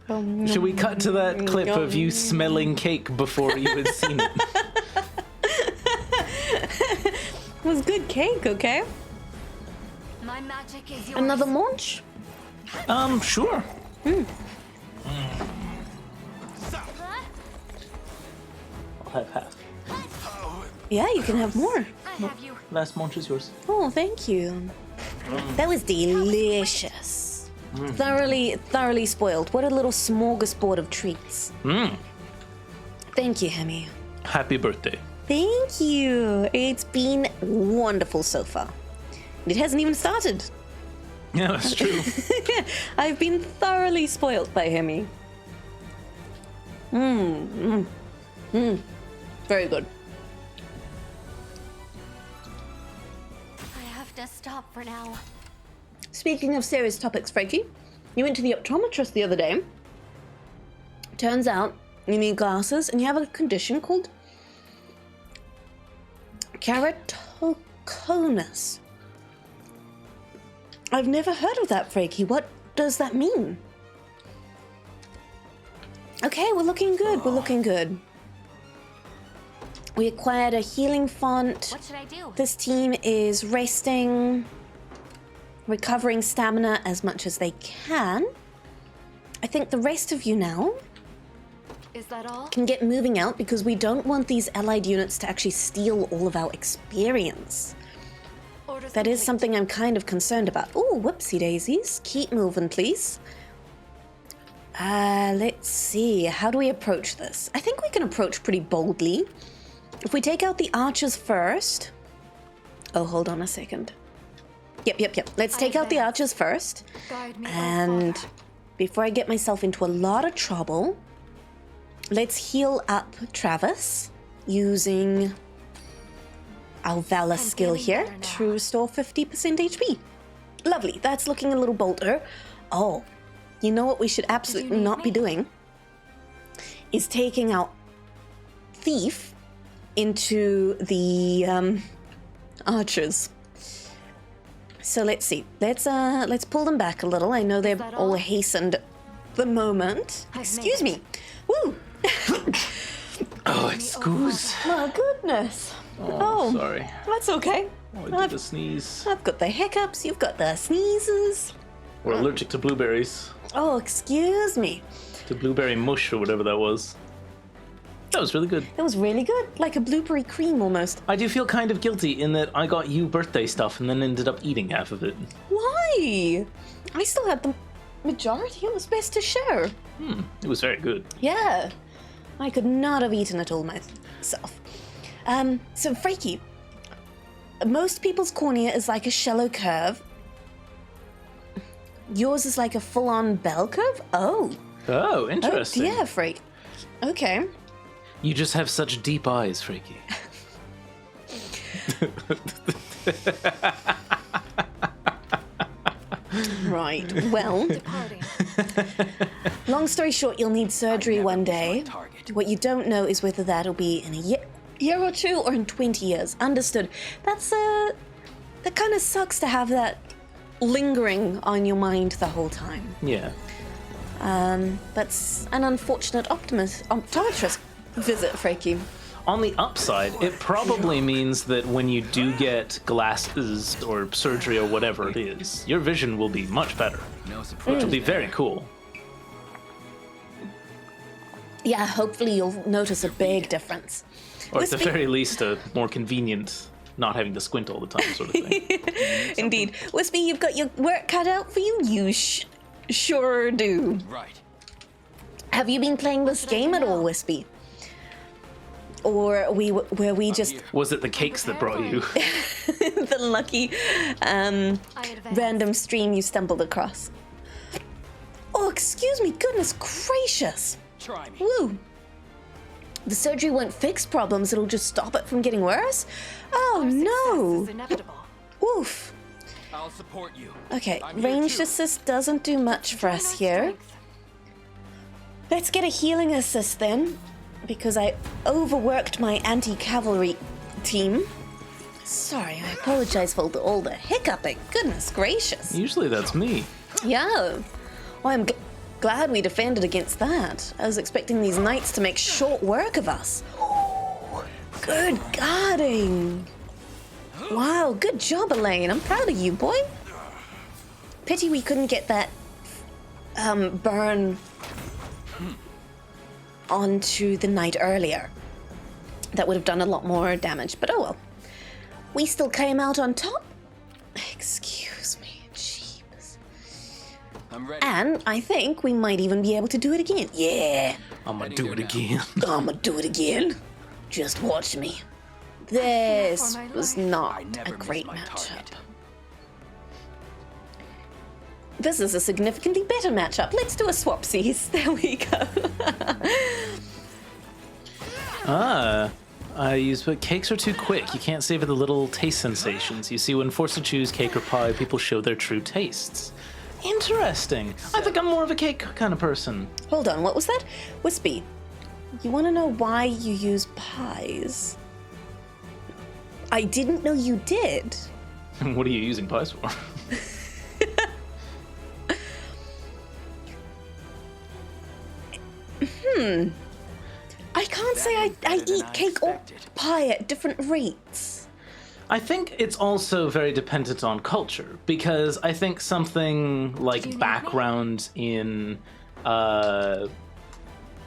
Should we cut to that clip of you smelling cake before you had seen it? It was good cake, okay? My magic is yours. Another munch? Sure. I'll have half. Yeah, you can have more. I have you. Last munch is yours. Oh, thank you. That was delicious. Thoroughly spoiled. What a little smorgasbord of treats. Thank you, Hemmy. Happy birthday. Thank you. It's been wonderful so far. It hasn't even started. Yeah, that's true. I've been thoroughly spoiled by Hemmy. Very good. I have to stop for now. Speaking of serious topics, Frankie, you went to the optometrist the other day. Turns out you need glasses and you have a condition called keratoconus. I've never heard of that, Frankie. What does that mean? Okay, we're looking good. We're looking good. We acquired a healing font. What should I do? This team is resting, recovering stamina as much as they can. I think the rest of you now Is that all? can get moving out because we don't want these allied units to actually steal all of our experience. Orders That is complete. something I'm kind of concerned about. Oh, whoopsie daisies. Keep moving, please. Let's see. How do we approach this? I think we can approach pretty boldly. If we take out the archers first... Oh, hold on a second. Yep. Let's take out the archers first. Guide me, oh And Father. before I get myself into a lot of trouble, let's heal up Travis using our Valor skill feeling here better now. to restore 50% HP. Lovely, that's looking a little bolder. Oh, you know what we should absolutely need not be me? doing? Is taking out Thief into the archers. So let's see. Let's pull them back a little. I know they're that all all? hastened at the moment. I've Excuse made me. Woo! Oh, excuse. My goodness. Oh, sorry. That's okay. Oh, I did a sneeze. I've got the hiccups, you've got the sneezes. We're allergic to blueberries. Oh, excuse me. To blueberry mush or whatever that was. That was really good. It was really good, like a blueberry cream almost. I do feel kind of guilty in that I got you birthday stuff and then ended up eating half of it. Why? I still had the majority. It was best to share. It was very good. Yeah. I could not have eaten it all myself. So, Freaky, most people's cornea is like a shallow curve. Yours is like a full-on bell curve? Oh. Oh, interesting. Oh, dear, Freak. Okay. You just have such deep eyes, Freaky. Right, well, long story short, you'll need surgery one day. What you don't know is whether that'll be in a year or two or in 20 years. Understood. That kind of sucks to have that lingering on your mind the whole time. Yeah. That's an unfortunate optometrist visit, Freaky. On the upside, it probably means that when you do get glasses or surgery or whatever it is, your vision will be much better. Which will be very cool. Yeah, hopefully you'll notice a big difference. Or at the very least, a more convenient, not having to squint all the time sort of thing. Indeed. Wispy, you've got your work cut out for you? You sure do. Right. Have you been playing this game at all, Wispy? Or were we just Was it the cakes that brought you? the lucky random stream you stumbled across? Oh, excuse me, goodness gracious. Try me. Woo. The surgery won't fix problems, it'll just stop it from getting worse? Oh no. Inevitable. Oof. I'll support you. Okay, I'm here ranged too. assist doesn't do much for us here. Let's get a healing assist then, because I overworked my anti-cavalry team. Sorry, I apologize for all the hiccuping. Goodness gracious. Usually that's me. Yeah. Well, I'm glad we defended against that. I was expecting these knights to make short work of us. Good guarding. Wow, good job, Elaine. I'm proud of you, boy. Pity we couldn't get that burn onto the knight earlier. That would have done a lot more damage, but oh well. We still came out on top. Excuse me, jeebus. I'm ready. And I think we might even be able to do it again. Yeah, I'm gonna do it again. I'ma do it again. Just watch me. This was not a great matchup. This is a significantly better matchup. Let's do a swapsies. There we go. But cakes are too quick. You can't savor the little taste sensations. You see, when forced to choose cake or pie, people show their true tastes. Interesting. I think I'm more of a cake kind of person. Hold on, what was that? Wispy, you want to know why you use pies? I didn't know you did. What are you using pies for? I can't say I eat cake or pie at different rates. I think it's also very dependent on culture, because I think something like background in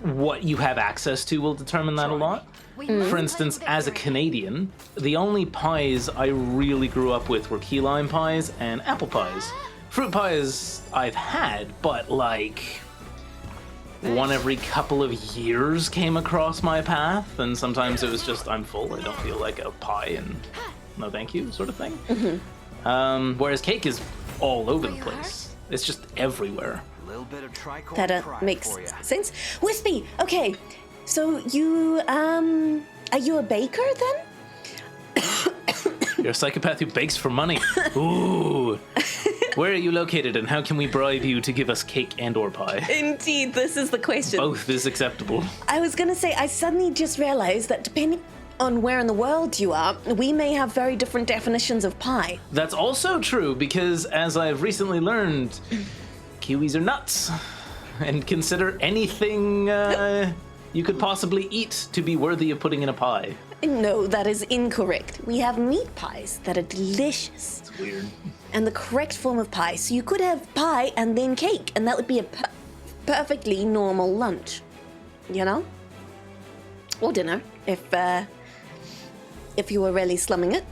what you have access to will determine that a lot. For instance, as a Canadian, the only pies I really grew up with were key lime pies and apple pies. Fruit pies I've had, but like one every couple of years came across my path, and sometimes it was just, I'm full, I don't feel like a pie, and no thank you sort of thing. Whereas cake is all over the place. It's just everywhere. A little bit of trichor That makes sense. Wispy, okay, so you, are you a baker then? You're a psychopath who bakes for money. Ooh. Where are you located, and how can we bribe you to give us cake and or pie? Indeed, this is the question. Both is acceptable. I was gonna say, I suddenly just realized that depending on where in the world you are, we may have very different definitions of pie. That's also true, because as I've recently learned, Kiwis are nuts and consider anything you could possibly eat to be worthy of putting in a pie. No, that is incorrect. We have meat pies that are delicious. It's weird. And the correct form of pie. So you could have pie and then cake, and that would be a perfectly normal lunch. You know? Or dinner, if you were really slumming it.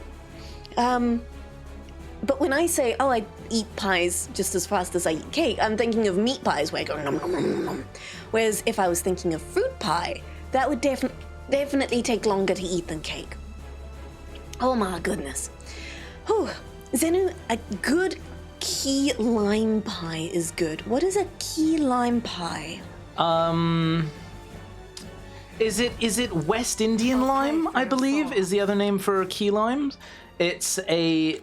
But when I say, oh, I eat pies just as fast as I eat cake, I'm thinking of meat pies where I go nom, nom, nom, nom. Whereas if I was thinking of fruit pie, that would definitely take longer to eat than cake. Oh my goodness. Whew. Zenu, a good key lime pie is good. What is a key lime pie? Is it West Indian lime, I believe, is the other name for key limes? It's a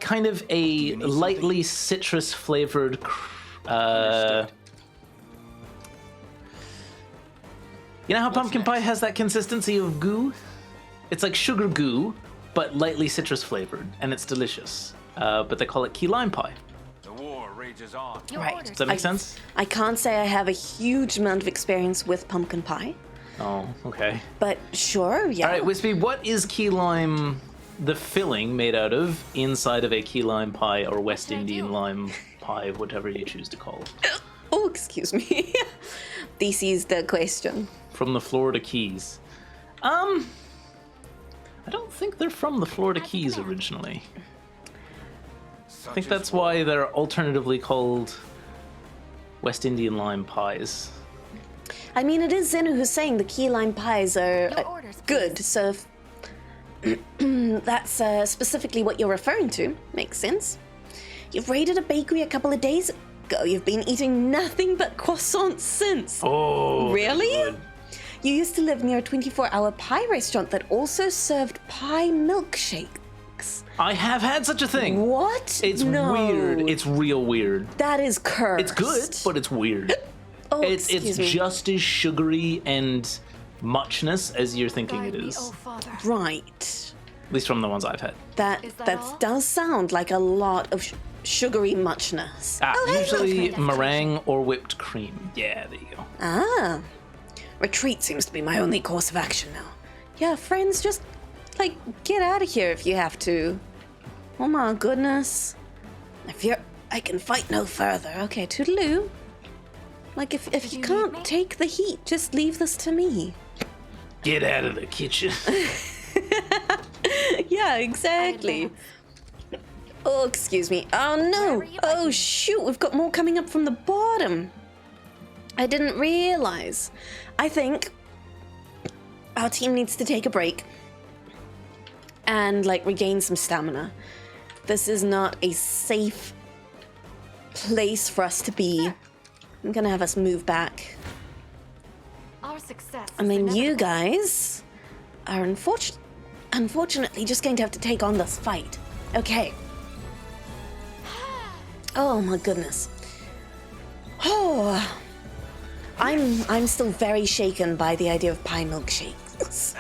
kind of a lightly citrus flavored you know how pumpkin pie has that consistency of goo? It's like sugar goo, but lightly citrus flavored, and it's delicious. But they call it key lime pie. The war rages on. Right. Does that make sense? I can't say I have a huge amount of experience with pumpkin pie, Oh, okay. but sure, yeah. All right, Wispy, what is key lime, the filling made out of, inside of a key lime pie or West Indian lime pie, whatever you choose to call it? Oh, excuse me. This is the question. From the Florida Keys. I don't think they're from the Florida Keys originally. I think that's why they're alternatively called West Indian lime pies. I mean, it is Zenu who's saying the key lime pies are good, so if that's specifically what you're referring to. Makes sense. You've raided a bakery a couple of days ago. You've been eating nothing but croissants since. Oh, really? You used to live near a 24-hour pie restaurant that also served pie milkshakes. I have had such a thing. What? It's No. weird. It's real weird. That is cursed. It's good, but it's weird. Oh, It's excuse me. just as sugary and muchness as you're thinking it is. Right. At least from the ones I've had. That does sound like a lot of sugary muchness. hey, Usually look. meringue or whipped cream. Yeah, there you go. Ah. Retreat seems to be my only course of action now. Yeah, friends, just, get out of here if you have to. Oh my goodness. I can fight no further. Okay, toodaloo. If you can't take the heat, just leave this to me. Get out of the kitchen. Yeah, exactly. Oh, excuse me. Oh no. Oh shoot, we've got more coming up from the bottom. I didn't realize. I think our team needs to take a break and regain some stamina. This is not a safe place for us to be. I'm gonna have us move back. Our success. And then you guys are unfortunately just going to have to take on this fight. Okay. Oh my goodness. Oh. I'm still very shaken by the idea of pie milkshakes.